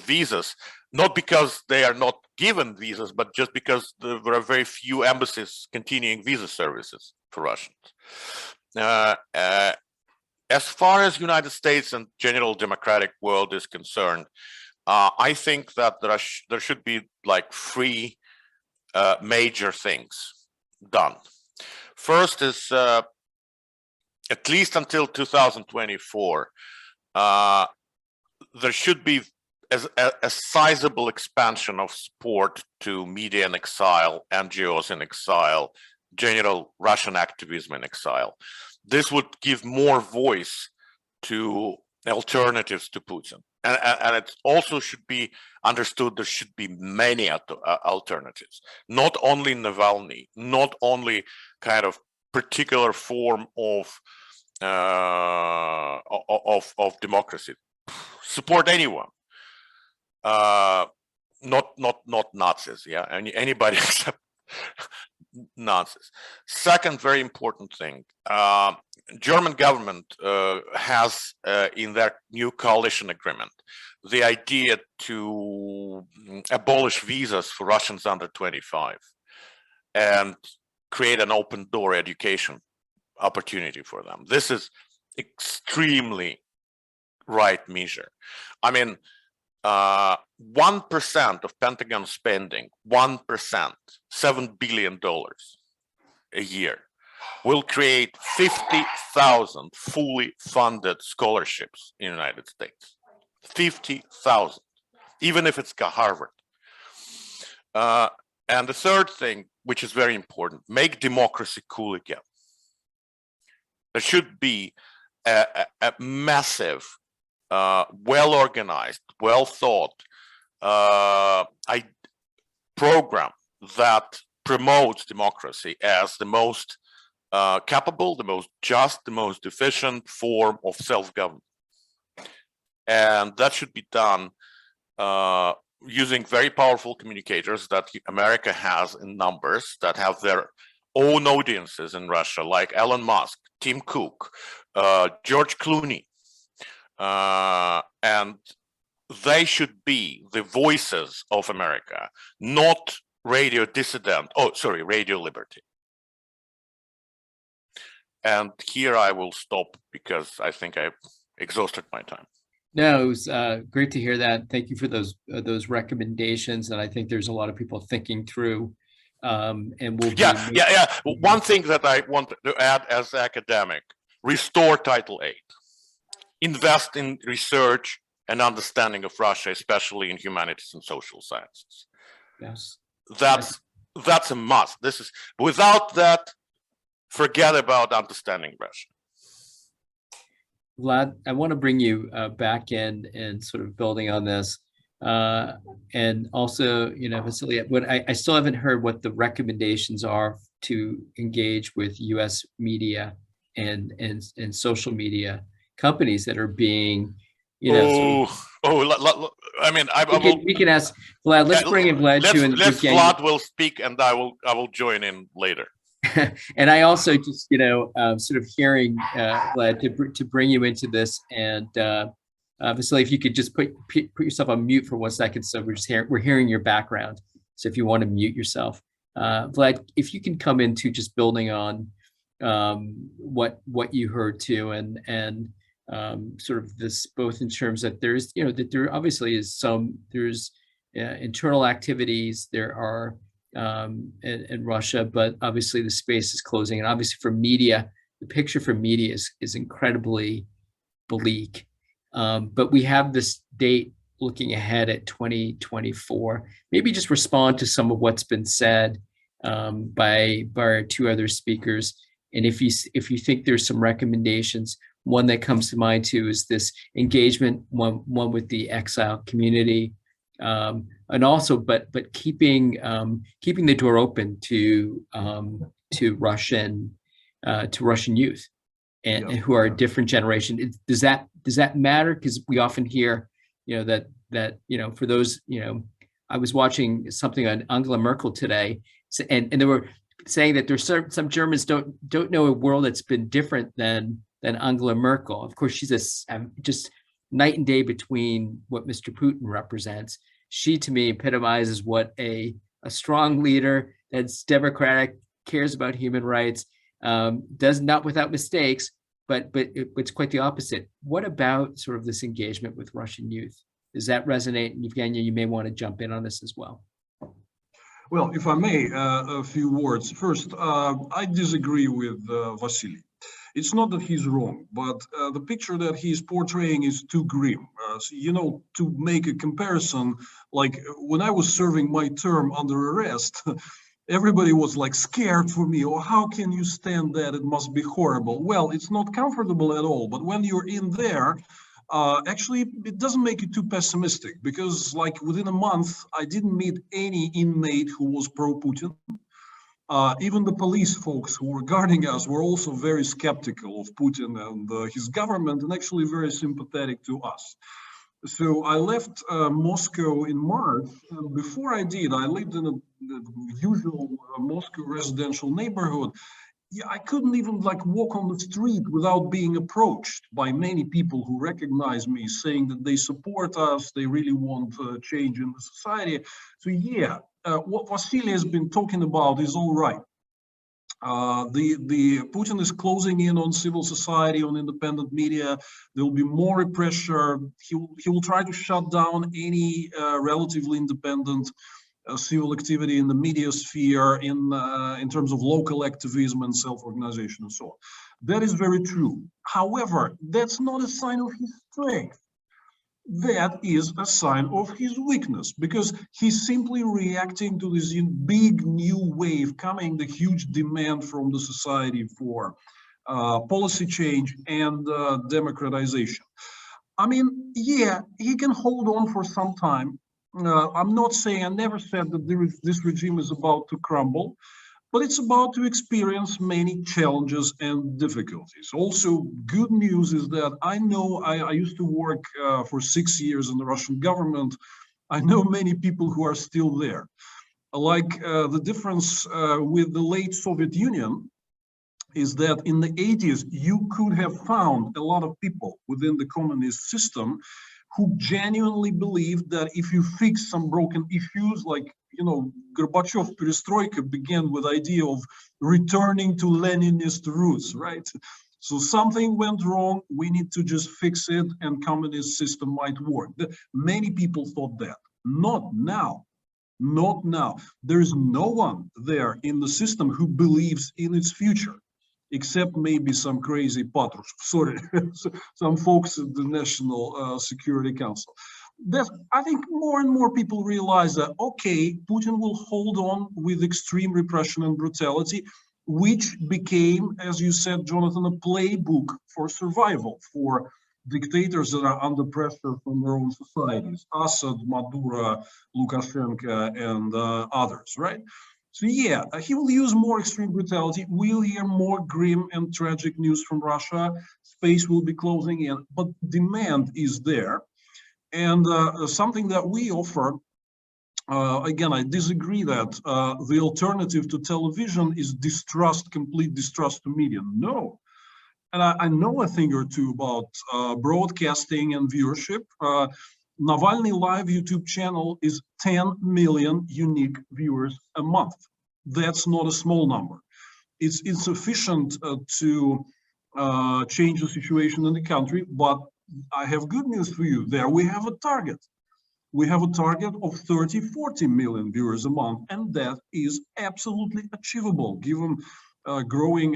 visas, not because they are not given visas, but just because there are very few embassies continuing visa services for Russians. As far as United States and general democratic world is concerned, I think that there should be like three major things done. First is at least until 2024, there should be a sizable expansion of support to media in exile, NGOs in exile, general Russian activism in exile. This would give more voice to alternatives to Putin. And it also should be understood there should be many alternatives, not only Navalny, not only kind of particular form of democracy. Support anyone, not Nazis, yeah, anybody except Nazis. Second very important thing, German government has in their new coalition agreement the idea to abolish visas for Russians under 25 and create an open door education opportunity for them. This is extremely right measure. I mean, 1% of Pentagon spending, 1%, $7 billion a year, will create 50,000 fully funded scholarships in the United States. 50,000, even if it's Harvard. And the third thing, which is very important, make democracy cool again. There should be a massive, well-organized, well-thought program that promotes democracy as the most capable, the most just, the most efficient form of self-government. And that should be done using very powerful communicators that America has in numbers, that have their own audiences in Russia, like Elon Musk, Tim Cook, George Clooney. And they should be the voices of America, not radio dissident, radio liberty. And here I will stop because I think I've exhausted my time. No, it was great to hear that. Thank you for those recommendations, and I think there's a lot of people thinking through. And we'll One thing that I want to add as academic: restore Title VIII, invest in research and understanding of Russia, especially in humanities and social sciences. Yes, that's a must. This is without that, forget about understanding Russia. Vlad, I want to bring you back in and sort of building on this. And also, Vasily, I still haven't heard what the recommendations are to engage with U.S. media and social media companies that are being, I mean, we can ask Vlad. Let's bring in Vlad too. And Vlad will speak, and I will join in later. And I also just, sort of hearing Vlad to bring you into this, and Vasily, if you could just put yourself on mute for 1 second, so we're hearing your background. So if you want to mute yourself, Vlad, if you can come into just building on what you heard too, and sort of this, both in terms that there's, that there obviously is there's internal activities, there are in Russia, but obviously the space is closing, and obviously for media, the picture for media is incredibly bleak. But we have this date looking ahead at 2024. Maybe just respond to some of what's been said by our two other speakers, and if you think there's some recommendations. One that comes to mind too is this engagement, one with the exile community. And also, but keeping the door open to Russian youth, and who are a different generation. Does that matter? Because we often hear, that for those, I was watching something on Angela Merkel today, and they were saying that there's some Germans don't know a world that's been different than Angela Merkel. Of course, she's just night and day between what Mr. Putin represents. She, to me, epitomizes what a strong leader that's democratic, cares about human rights, does not without mistakes, but it's quite the opposite. What about sort of this engagement with Russian youth? Does that resonate? And Evgenia, you may want to jump in on this as well. Well, if I may, a few words. First, I disagree with Vasily. It's not that he's wrong, but the picture that he's portraying is too grim. So, you know, to make a comparison, like when I was serving my term under arrest, everybody was like scared for me. Or how can you stand that? It must be horrible. Well, it's not comfortable at all. But when you're in there, actually, it doesn't make it too pessimistic, because like within a month, I didn't meet any inmate who was pro-Putin. Even the police folks who were guarding us were also very skeptical of Putin and his government, and actually very sympathetic to us. So I left Moscow in March, and before I did, I lived in the usual Moscow residential neighborhood. Yeah, I couldn't even like walk on the street without being approached by many people who recognize me, saying that they support us, they really want change in the society. So yeah, what Vasily has been talking about is all right. The Putin is closing in on civil society, on independent media. There will be more repression. He will try to shut down any relatively independent civil activity in the media sphere, in terms of local activism and self-organization and so on. That is very true. However, that's not a sign of his strength. That is a sign of his weakness, because he's simply reacting to this big new wave coming, the huge demand from the society for policy change and democratization. I mean, yeah, he can hold on for some time. I'm not saying, I never said that this regime is about to crumble, but it's about to experience many challenges and difficulties. Also, good news is that I know I used to work for 6 years in the Russian government. I know many people who are still there. Like the difference with the late Soviet Union is that in the 80s, you could have found a lot of people within the communist system who genuinely believed that if you fix some broken issues, like, you know, Gorbachev perestroika began with the idea of returning to Leninist roots, right? So something went wrong, we need to just fix it and communist system might work. Many people thought that. Not now. Not now. There is no one there in the system who believes in its future, except maybe some crazy Patrushev, sorry, some folks at the National Security Council. I think more and more people realize that, okay, Putin will hold on with extreme repression and brutality, which became, as you said, Jonathan, a playbook for survival for dictators that are under pressure from their own societies, Assad, Maduro, Lukashenko, and others, right? So yeah, he will use more extreme brutality. We'll hear more grim and tragic news from Russia. Space will be closing in, but demand is there. And something that we offer, again, I disagree that the alternative to television is distrust, complete distrust to media. No. And I know a thing or two about broadcasting and viewership. Navalny Live YouTube channel is 10 million unique viewers a month. That's not a small number. It's insufficient to change the situation in the country, but I have good news for you. There we have a target. We have a target of 30, 40 million viewers a month, and that is absolutely achievable given growing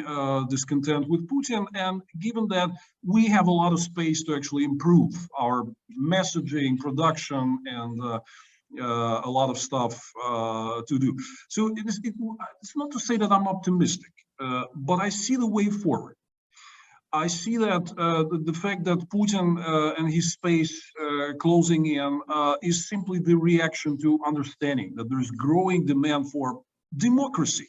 discontent with Putin, and given that we have a lot of space to actually improve our messaging, production, and a lot of stuff to do. So it's not to say that I'm optimistic, but I see the way forward. I see that the fact that Putin and his space closing in is simply the reaction to understanding that there is growing demand for democracy.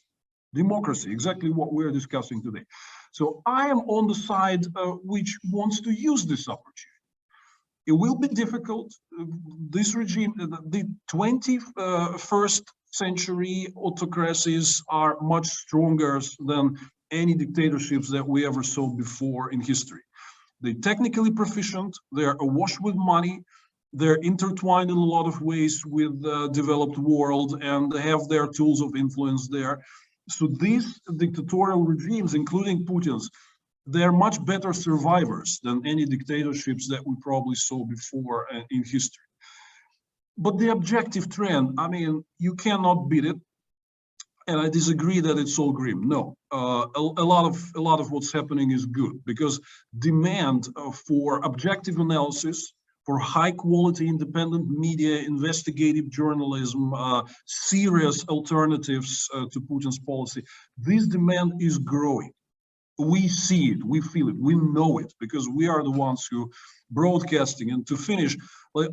Democracy, exactly what we're discussing today. So I am on the side which wants to use this opportunity. It will be difficult. This regime, the 21st century autocracies are much stronger than any dictatorships that we ever saw before in history. They're technically proficient, they're awash with money, they're intertwined in a lot of ways with the developed world, and they have their tools of influence there. So these dictatorial regimes, including Putin's, they're much better survivors than any dictatorships that we probably saw before in history. But the objective trend, I mean, you cannot beat it. And I disagree that it's all grim. No, a lot of what's happening is good, because demand for objective analysis, for high quality independent media, investigative journalism, serious alternatives to Putin's policy, this demand is growing. We see it, we feel it, we know it, because we are the ones who broadcasting. And to finish, like,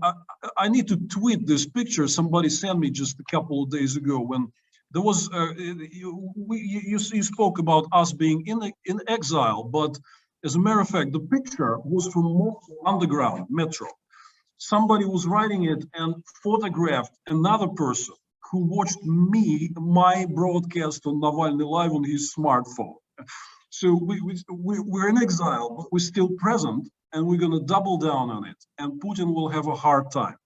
I need to tweet this picture somebody sent me just a couple of days ago, when there was you spoke about us being in exile, but as a matter of fact, the picture was from Moscow Underground Metro. Somebody was writing it and photographed another person who watched my broadcast on Navalny Live on his smartphone. So we're in exile, but we're still present, and we're going to double down on it. And Putin will have a hard time.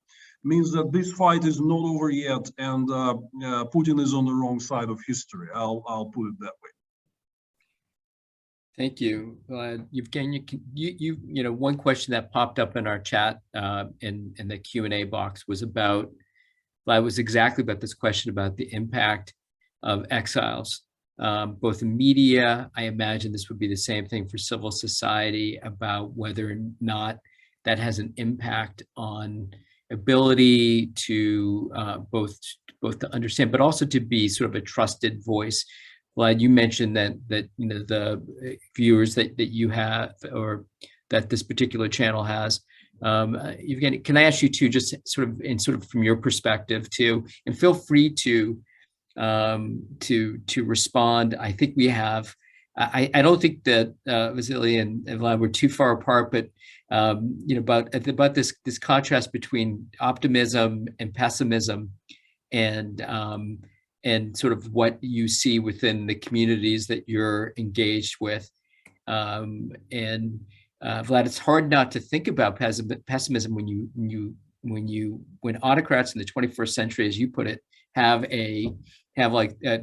Means that this fight is not over yet, and Putin is on the wrong side of history. I'll put it that way. Thank you, Evgeny. You know, one question that popped up in our chat in the Q&A box was exactly about this question about the impact of exiles. Both in media, I imagine this would be the same thing for civil society, about whether or not that has an impact on ability to both to understand, but also to be sort of a trusted voice. Vlad, you mentioned that you know, the viewers that you have, or that this particular channel has. Evgeny, can I ask you to just sort of from your perspective too, and feel free to respond. I think we have. I don't think that Vasily and Vlad were too far apart, but you know, about this contrast between optimism and pessimism, and sort of what you see within the communities that you're engaged with. And Vlad, it's hard not to think about pessimism when autocrats in the 21st century, as you put it, have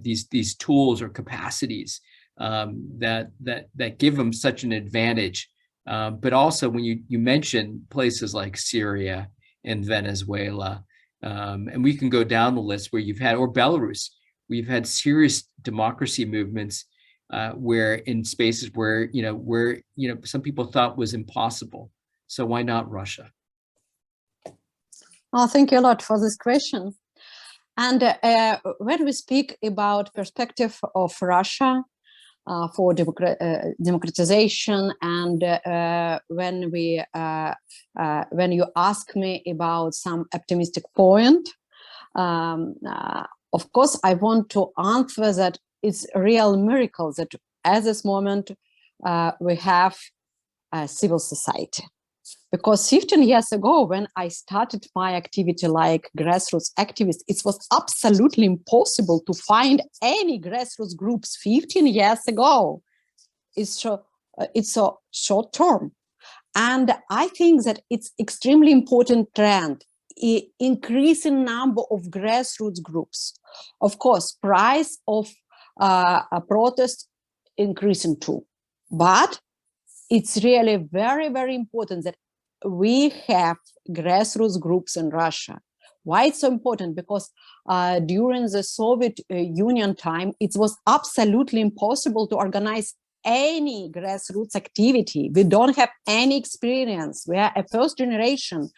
these tools or capacities that give them such an advantage. But also when you mention places like Syria and Venezuela, and we can go down the list where you've had, or Belarus, we've had serious democracy movements where in spaces where some people thought was impossible. So why not Russia? Oh, thank you a lot for this question. And when we speak about perspective of Russia for democratization, and when you ask me about some optimistic point, of course, I want to answer that it's a real miracle that at this moment we have a civil society. Because 15 years ago, when I started my activity like grassroots activist, it was absolutely impossible to find any grassroots groups 15 years ago. It's a short term. And I think that it's extremely important trend, increasing number of grassroots groups. Of course, price of a protest increasing too. But it's really very, very important that we have grassroots groups in Russia. Why it's so important? Because during the Soviet Union time, it was absolutely impossible to organize any grassroots activity. We don't have any experience. We are a first generation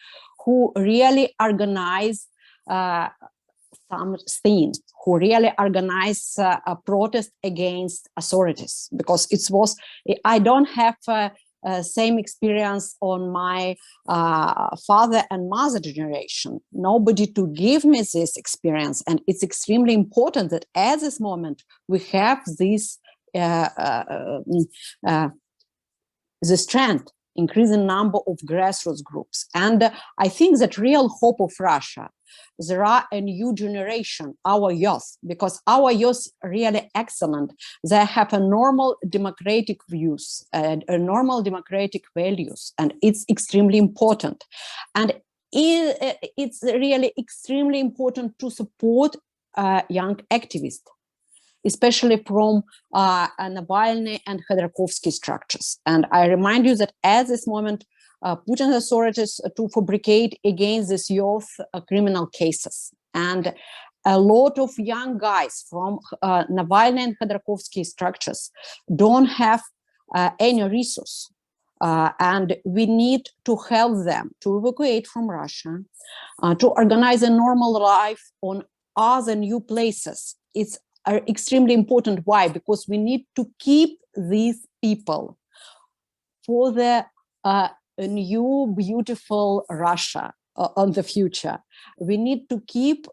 who really organize something, who really organize a protest against authorities. Because I don't have same experience on my father and mother generation. Nobody to give me this experience, and it's extremely important that at this moment we have this strength increasing number of grassroots groups. And I think that real hope of Russia, there are a new generation, our youth, because our youth are really excellent. They have a normal democratic views, a normal democratic values, and it's extremely important. And it's really extremely important to support young activists, especially from Navalny and Khodorkovsky structures. And I remind you that at this moment, Putin's authorities to fabricate against these youth criminal cases. And a lot of young guys from Navalny and Khodorkovsky structures don't have any resource. And we need to help them to evacuate from Russia, to organize a normal life on other new places. It's extremely important. Why? Because we need to keep these people for the new beautiful Russia on the future. We need to keep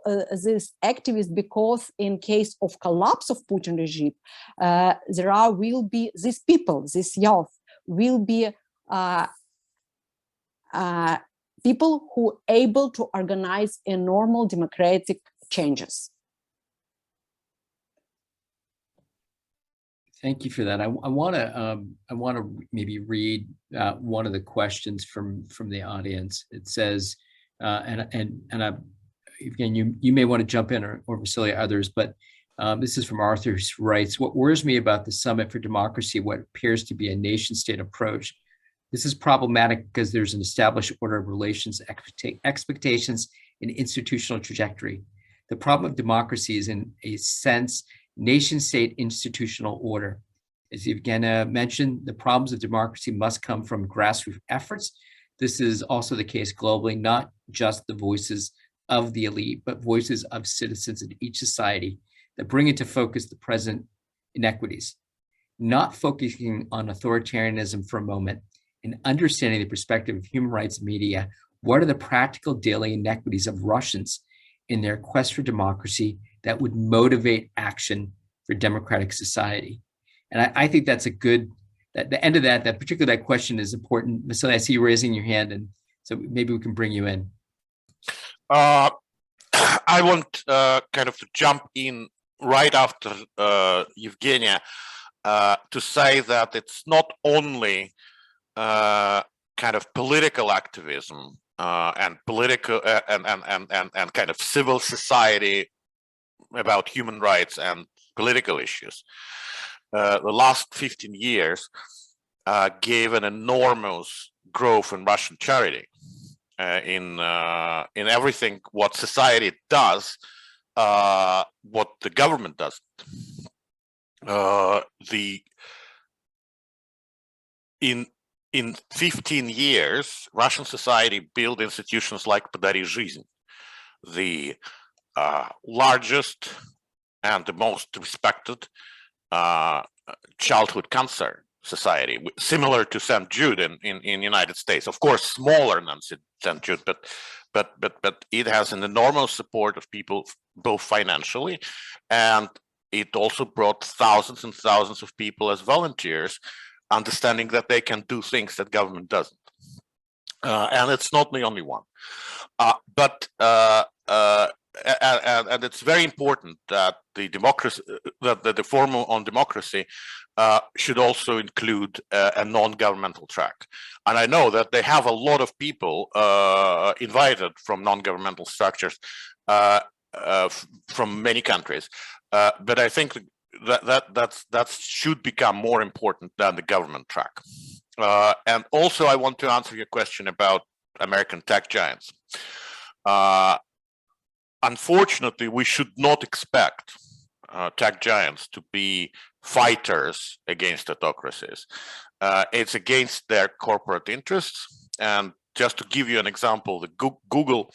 these activists, because in case of collapse of Putin regime, will be these people, this youth will be people who are able to organize a normal democratic changes. Thank you for that. I want to maybe read one of the questions from the audience. It says, again, you may want to jump in, or Vasily, others, but this is from Arthur, who writes, "What worries me about the Summit for Democracy, what appears to be a nation-state approach. This is problematic because there's an established order of relations, expectations, and institutional trajectory. The problem of democracy is, in a sense, nation-state institutional order. As Evgenia mentioned, the problems of democracy must come from grassroots efforts. This is also the case globally, not just the voices of the elite, but voices of citizens in each society that bring into focus the present inequities. Not focusing on authoritarianism for a moment and understanding the perspective of human rights media, what are the practical daily inequities of Russians in their quest for democracy that would motivate action for democratic society?" And I think that's a good, the end of that particularly that question is important. Vasily, I see you raising your hand, and so maybe we can bring you in. I want kind of to jump in right after Evgenia to say that it's not only kind of political activism and political and kind of civil society about human rights and political issues. The last 15 years gave an enormous growth in Russian charity in everything what society does, what the government does. In 15 years, Russian society built institutions like Podari Жизнь, the largest and the most respected childhood cancer society, similar to St. Jude in United States. Of course, smaller than St. Jude, but it has an enormous support of people, both financially, and it also brought thousands and thousands of people as volunteers, understanding that they can do things that government doesn't. And it's not the only one. And it's very important that the democracy, that the formula on democracy should also include a non-governmental track. And I know that they have a lot of people invited from non-governmental structures from many countries, but I think that should become more important than the government track. And also, I want to answer your question about American tech giants. Unfortunately, we should not expect tech giants to be fighters against autocracies. It's against their corporate interests. And just to give you an example, the Google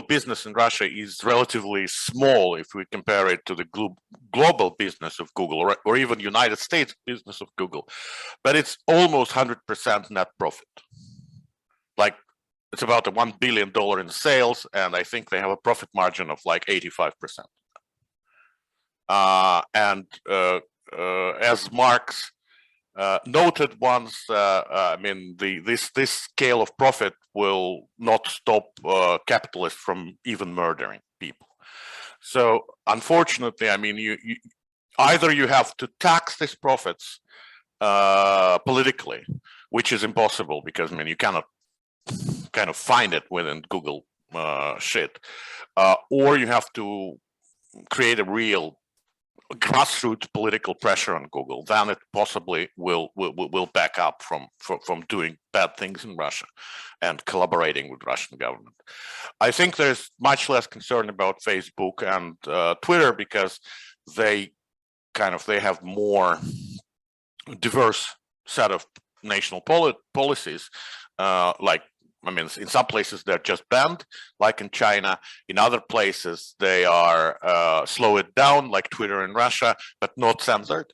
business in Russia is relatively small if we compare it to the global business of Google, or even United States business of Google, but it's almost 100% net profit. Like, it's about $1 billion in sales, and I think they have a profit margin of like 85%. As Marx noted ones. I mean, this scale of profit will not stop capitalists from even murdering people. So unfortunately, I mean, you either you have to tax these profits politically, which is impossible because I mean you cannot kind of find it within Google shit, or you have to create a real grassroots political pressure on Google. Then it possibly will back up from doing bad things in Russia and collaborating with Russian government. I think there's much less concern about Facebook and Twitter because they have more diverse set of national policies. Like, I mean, in some places they're just banned, like in China. In other places they are slow it down, like Twitter in Russia, but not censored.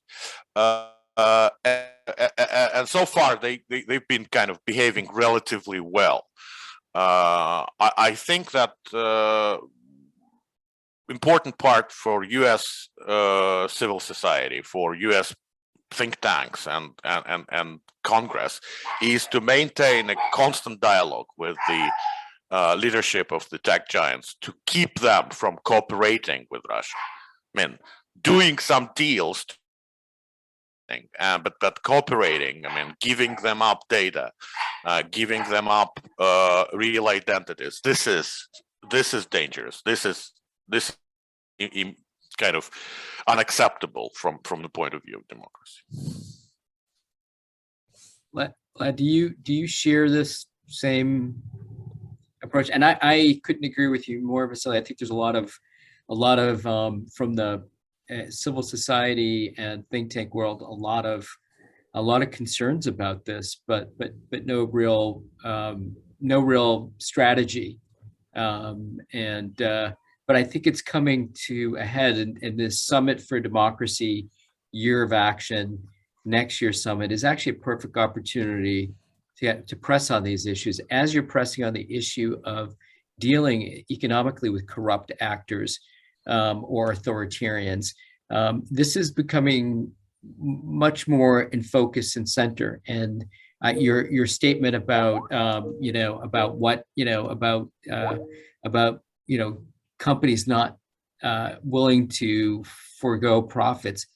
And so far they've been kind of behaving relatively well. I think that important part for U.S. civil society, for U.S. think tanks and Congress is to maintain a constant dialogue with the leadership of the tech giants to keep them from cooperating with Russia. I mean, doing some deals, but cooperating. I mean, giving them up data, giving them up real identities. This is dangerous. This is kind of unacceptable from the point of view of democracy. Do you share this same approach? And I couldn't agree with you more. I think there's a lot of from the civil society and think tank world, a lot of concerns about this, but no real strategy. But I think it's coming to a head in this Summit for Democracy Year of Action. Next year's summit is actually a perfect opportunity to press on these issues as you're pressing on the issue of dealing economically with corrupt actors or authoritarians. This is becoming much more in focus and center. And your statement about companies not willing to forego profits.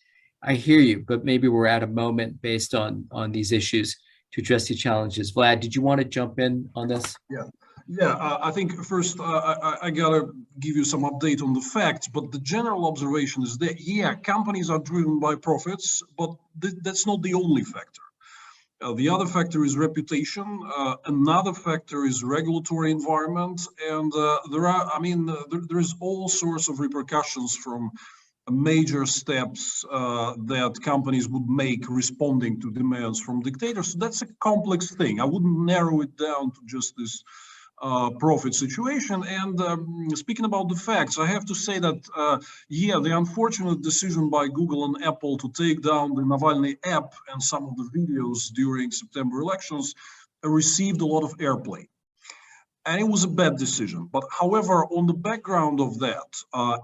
I hear you, but maybe we're at a moment based on these issues to address the challenges. Vlad, did you want to jump in on this? Yeah. I think first I gotta give you some update on the facts, but the general observation is that companies are driven by profits, but that's not the only factor. The other factor is reputation. Another factor is regulatory environment, and there is all sorts of repercussions from major steps that companies would make responding to demands from dictators. So that's a complex thing. I wouldn't narrow it down to just this profit situation. And speaking about the facts, I have to say that, the unfortunate decision by Google and Apple to take down the Navalny app and some of the videos during September elections received a lot of airplay. And it was a bad decision. But however, on the background of that,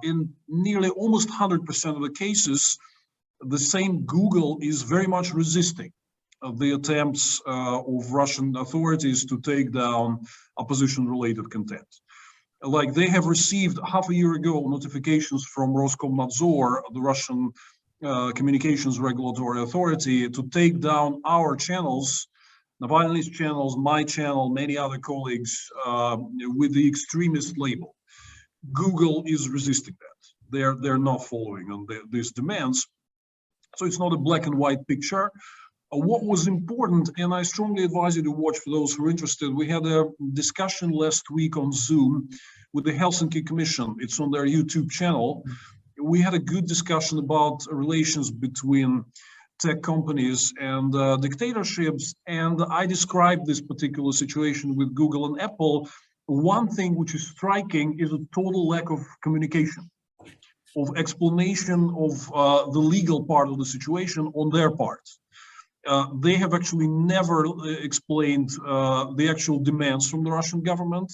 in nearly almost 100% of the cases, the same Google is very much resisting the attempts of Russian authorities to take down opposition-related content. Like, they have received half a year ago notifications from Roskomnadzor, the Russian communications regulatory authority, to take down our channels, Navalny's channels, my channel, many other colleagues, with the extremist label. Google is resisting that. They're not following on these demands. So it's not a black and white picture. What was important, and I strongly advise you to watch for those who are interested, we had a discussion last week on Zoom with the Helsinki Commission. It's on their YouTube channel. We had a good discussion about relations between tech companies and dictatorships, and I described this particular situation with Google and Apple. One thing which is striking is a total lack of communication, of explanation of the legal part of the situation on their part. They have actually never explained the actual demands from the Russian government,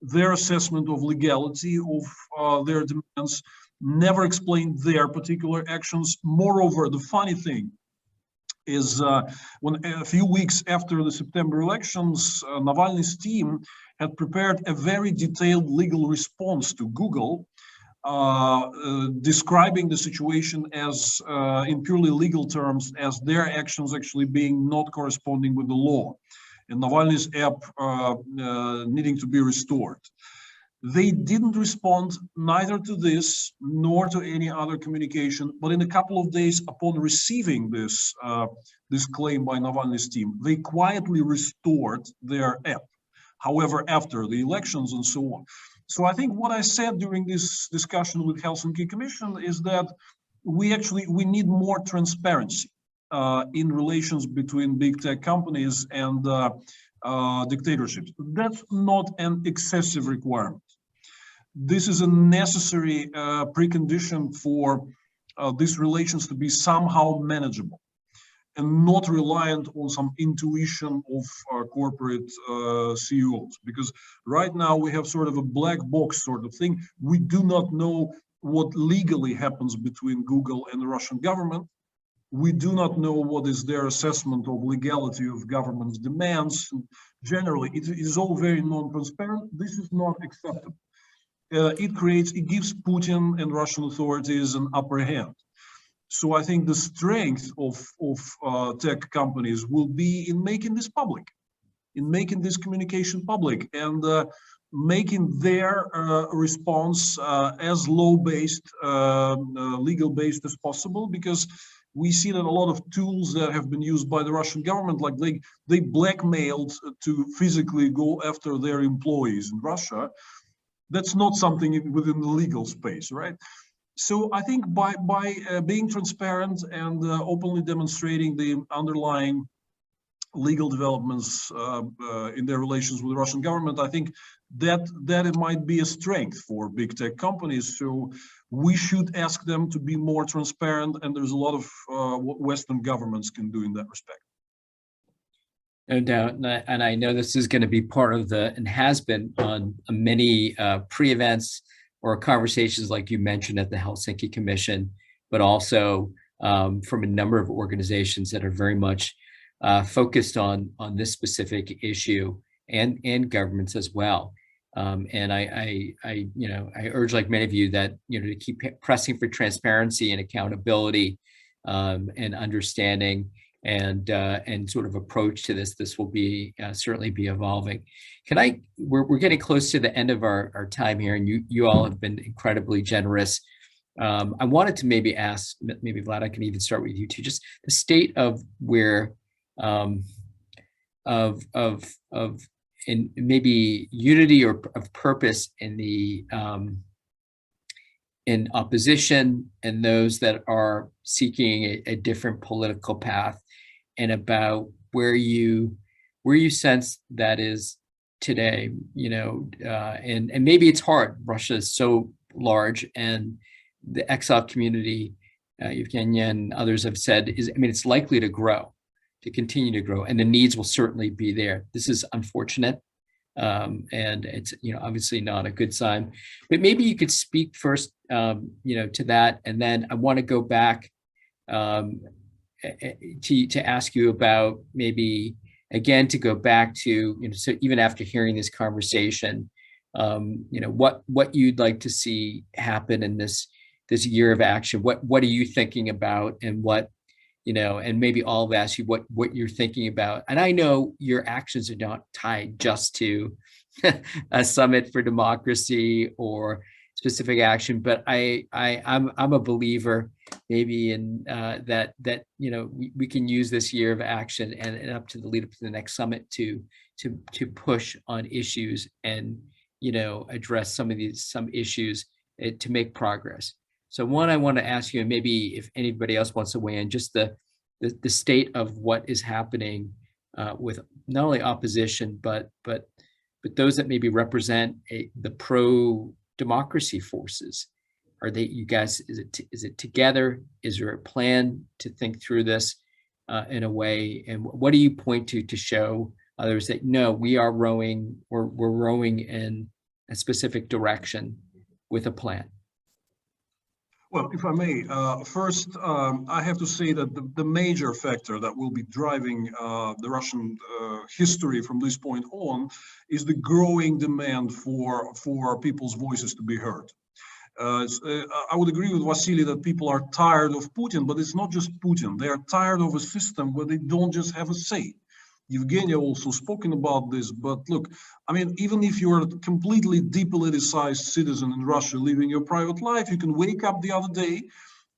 their assessment of legality of their demands, never explained their particular actions. Moreover, the funny thing is when a few weeks after the September elections, Navalny's team had prepared a very detailed legal response to Google, describing the situation as, in purely legal terms, as their actions actually being not corresponding with the law, and Navalny's app needing to be restored. They didn't respond neither to this nor to any other communication, but in a couple of days upon receiving this, this claim by Navalny's team, they quietly restored their app. However, after the elections and so on. So I think what I said during this discussion with Helsinki Commission is that we need more transparency in relations between big tech companies and dictatorships. That's not an excessive requirement. This is a necessary precondition for these relations to be somehow manageable and not reliant on some intuition of corporate CEOs. Because right now we have sort of a black box sort of thing. We do not know what legally happens between Google and the Russian government. We do not know what is their assessment of legality of government's demands. Generally, it is all very non-transparent. This is not acceptable. It gives Putin and Russian authorities an upper hand. So I think the strength of tech companies will be in making this public, in making this communication public, and making their response as law-based, legal-based as possible, because we see that a lot of tools that have been used by the Russian government, like they blackmailed to physically go after their employees in Russia. That's not something within the legal space, right? So I think by being transparent and openly demonstrating the underlying legal developments in their relations with the Russian government, I think that it might be a strength for big tech companies. So we should ask them to be more transparent, and there's a lot of what Western governments can do in that respect. No doubt, and I know this is going to be part of and has been on many pre-events or conversations like you mentioned at the Helsinki Commission, but also from a number of organizations that are very much focused on this specific issue, and governments as well. And I urge, like many of you, that to keep pressing for transparency and accountability and understanding and sort of approach to this. This will be certainly be evolving. We're getting close to the end of our time here, and you all have been incredibly generous. I wanted to maybe ask, maybe Vlad, I can even start with you too, just the state of where in maybe unity or of purpose in the in opposition and those that are seeking a different political path, and about where you sense that is today, and maybe it's hard. Russia is so large, and the exile community, Evgenia and others have said, it's likely to grow, to continue to grow, and the needs will certainly be there. This is unfortunate, and it's obviously not a good sign. But maybe you could speak first, to that, and then I want to go back to ask you about, maybe again, to go back to so even after hearing this conversation, what you'd like to see happen in this year of action. What are you thinking about, and what and maybe I'll ask you what you're thinking about. And I know your actions are not tied just to a summit for democracy or specific action, but I'm a believer maybe in that we can use this year of action and up to the lead up to the next summit to push on issues and address some issues to make progress. So one, I want to ask you, and maybe if anybody else wants to weigh in, just the state of what is happening with not only opposition, but those that maybe represent the pro-democracy forces. Are they, you guys, is it together? Is there a plan to think through this in a way? And what do you point to show others that no, we are rowing, we're rowing in a specific direction with a plan? Well, if I may, first, I have to say that the major factor that will be driving the Russian history from this point on is the growing demand for people's voices to be heard. I would agree with Vasily that people are tired of Putin, but it's not just Putin. They are tired of a system where they don't just have a say. Evgenia also spoken about this, but look, I mean, even if you're a completely depoliticized citizen in Russia living your private life, you can wake up the other day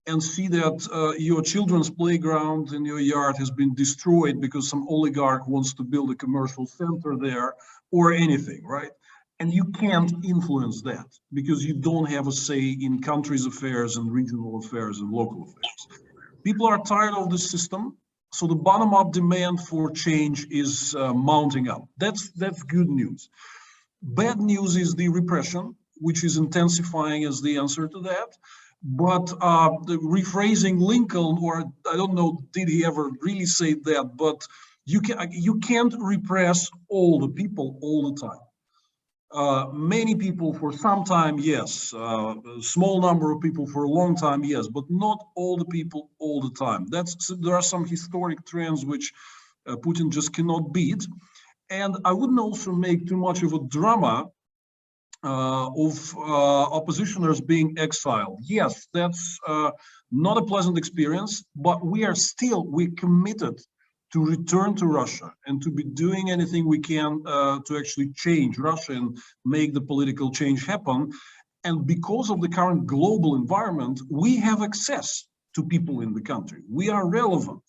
and see that your children's playground in your yard has been destroyed because some oligarch wants to build a commercial center there or anything, right? And you can't influence that because you don't have a say in country's affairs and regional affairs and local affairs. People are tired of the system. So the bottom-up demand for change is mounting up. That's good news. Bad news is the repression, which is intensifying as the answer to that. But the rephrasing Lincoln, or I don't know, did he ever really say that? But you can't repress all the people all the time. Many people for some time, yes. A small number of people for a long time, yes. But not all the people all the time. There are some historic trends which Putin just cannot beat. And I wouldn't also make too much of a drama of oppositioners being exiled. Yes, that's not a pleasant experience, but we're committed to return to Russia and to be doing anything we can to actually change Russia and make the political change happen. And because of the current global environment, we have access to people in the country. We are relevant.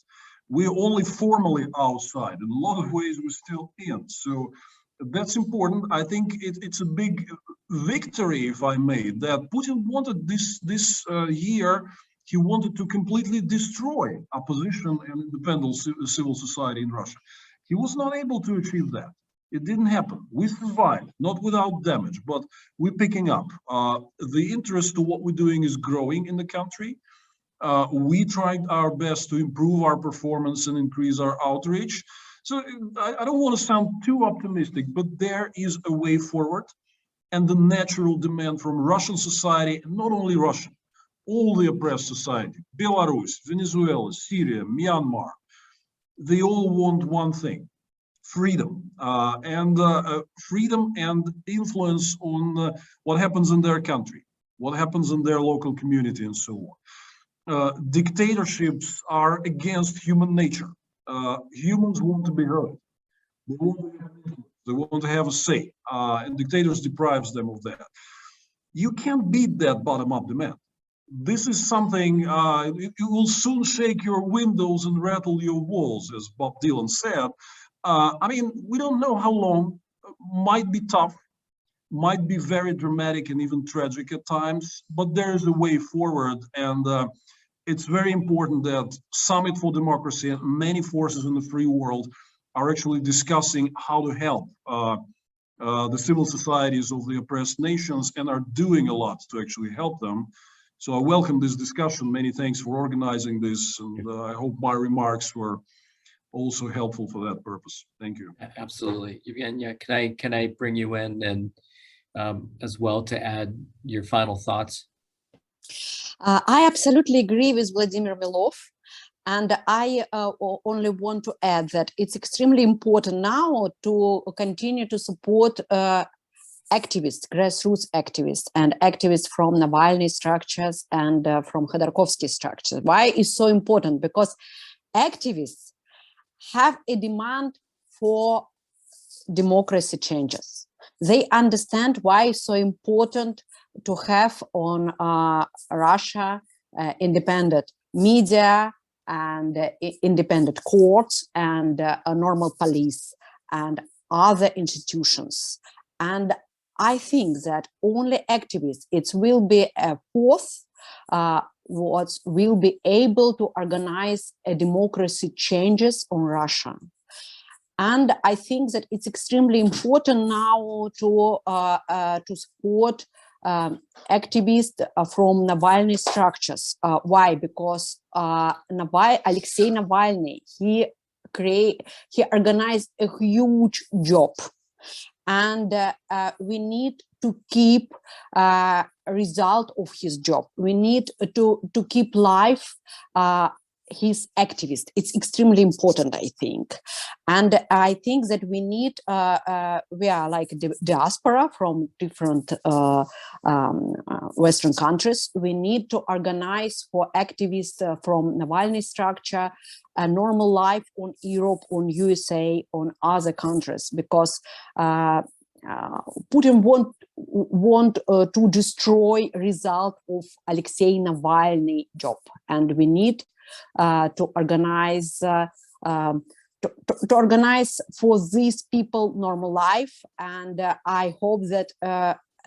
We're only formally outside. In a lot of ways, we're still in. So that's important. I think it's a big victory, if I may, that Putin wanted this year. He wanted to completely destroy opposition and independent civil society in Russia. He was not able to achieve that. It didn't happen. We survived, not without damage, but we're picking up. The interest to what we're doing is growing in the country. We tried our best to improve our performance and increase our outreach. So I don't want to sound too optimistic, but there is a way forward. And the natural demand from Russian society, not only Russian, all the oppressed society, Belarus, Venezuela, Syria, Myanmar, they all want one thing: freedom, freedom and influence on what happens in their country, what happens in their local community, and so on. Dictatorships are against human nature. Humans want to be heard. They want to have a say, and dictators deprives them of that. You can't beat that bottom-up demand. This is something, it will soon shake your windows and rattle your walls, as Bob Dylan said. I mean, we don't know how long. Might be tough, might be very dramatic and even tragic at times, but there is a way forward. And it's very important that Summit for Democracy and many forces in the free world are actually discussing how to help the civil societies of the oppressed nations and are doing a lot to actually help them. So I welcome this discussion. Many thanks for organizing this, and I hope my remarks were also helpful for that purpose. Thank you. Absolutely. Evgenia, can I bring you in and as well to add your final thoughts? I absolutely agree with Vladimir Milov. And I only want to add that it's extremely important now to continue to support activists, grassroots activists, and activists from Navalny structures and from Khodorkovsky structures. Why is so important? Because activists have a demand for democracy changes. They understand why it's so important to have on Russia independent media and independent courts and a normal police and other institutions. And I think that only activists, it will be a force what will be able to organize a democracy changes on Russia. And I think that it's extremely important now to support activists from Navalny structures. Why? Because Alexei Navalny, he organized a huge job. and we need to keep a result of his job. We need to keep life his activist. It's extremely important, I think. And I think that we need, we are like the diaspora from different Western countries. We need to organize for activists from Navalny structure a normal life on Europe, on USA, on other countries, because Putin want to destroy result of Alexei Navalny job, and we need to organize to organize for these people normal life. And I hope that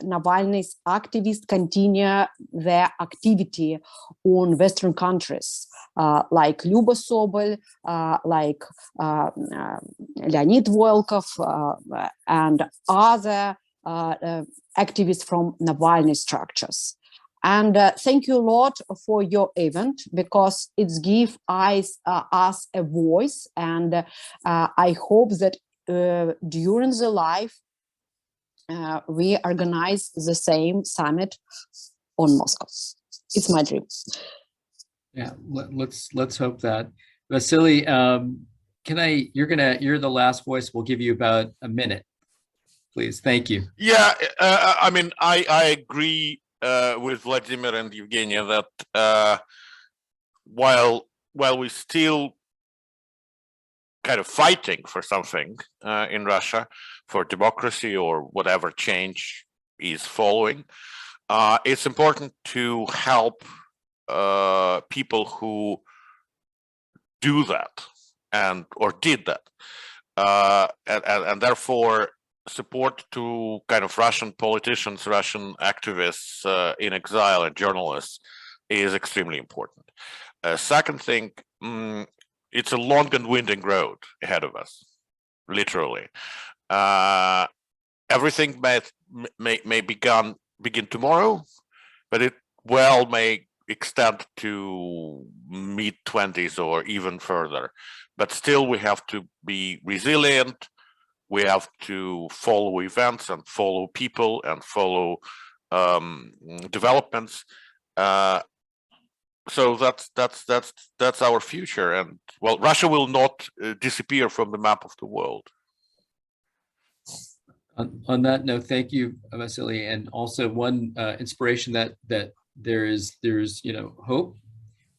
Navalny's activists continue their activity on Western countries, like Lyuba Sobol, like Leonid Volkov, and other activists from Navalny structures. And thank you a lot for your event, because it's give us a voice. And I hope that during the life, we organize the same summit on Moscow. It's my dream. Yeah, let's hope that. Vasily, you're the last voice. We'll give you about a minute, please. Thank you. Yeah, I mean, I agree with Vladimir and Evgenia that while we're still kind of fighting for something in Russia, for democracy or whatever change is following, it's important to help people who do that or did that, and therefore support to kind of Russian politicians, Russian activists in exile, and journalists is extremely important. Second thing, it's a long and winding road ahead of us, literally. Everything may begin tomorrow, but it may extend to mid-20s or even further. But still, we have to be resilient. We have to follow events and follow people and follow developments. So that's our future. And well, Russia will not disappear from the map of the world. On that note, thank you, Vasily. And also one inspiration that there's hope,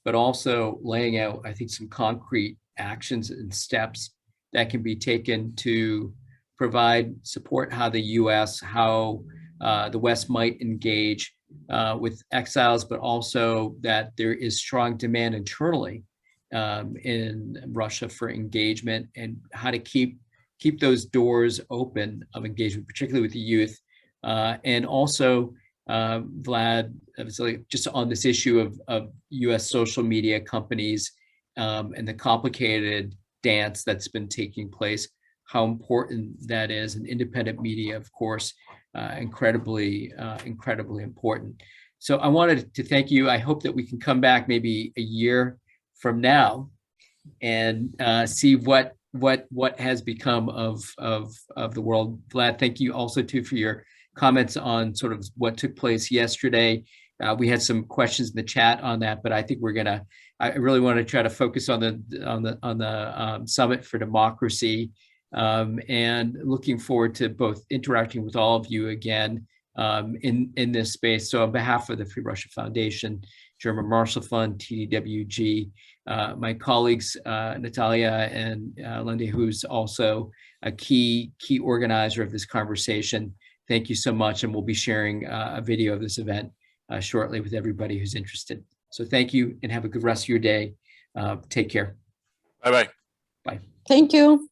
but also laying out, I think, some concrete actions and steps that can be taken to provide support, how the US, how the West might engage with exiles, but also that there is strong demand internally in Russia for engagement, and how to keep those doors open of engagement, particularly with the youth. And also, Vlad, just on this issue of US social media companies and the complicated dance that's been taking place, how important that is, and independent media, of course, incredibly important. So I wanted to thank you. I hope that we can come back maybe a year from now and see what has become of the world. Vlad, thank you also too for your comments on sort of what took place yesterday. We had some questions in the chat on that, but I think I really want to try to focus on the Summit for Democracy, and looking forward to both interacting with all of you again in this space. So on behalf of the Free Russia Foundation, German Marshall Fund, TDWG, my colleagues Natalia and Linda, who's also a key organizer of this conversation, thank you so much. And we'll be sharing a video of this event shortly with everybody who's interested. So thank you, and have a good rest of your day. Take care. Bye-bye. Bye. Thank you.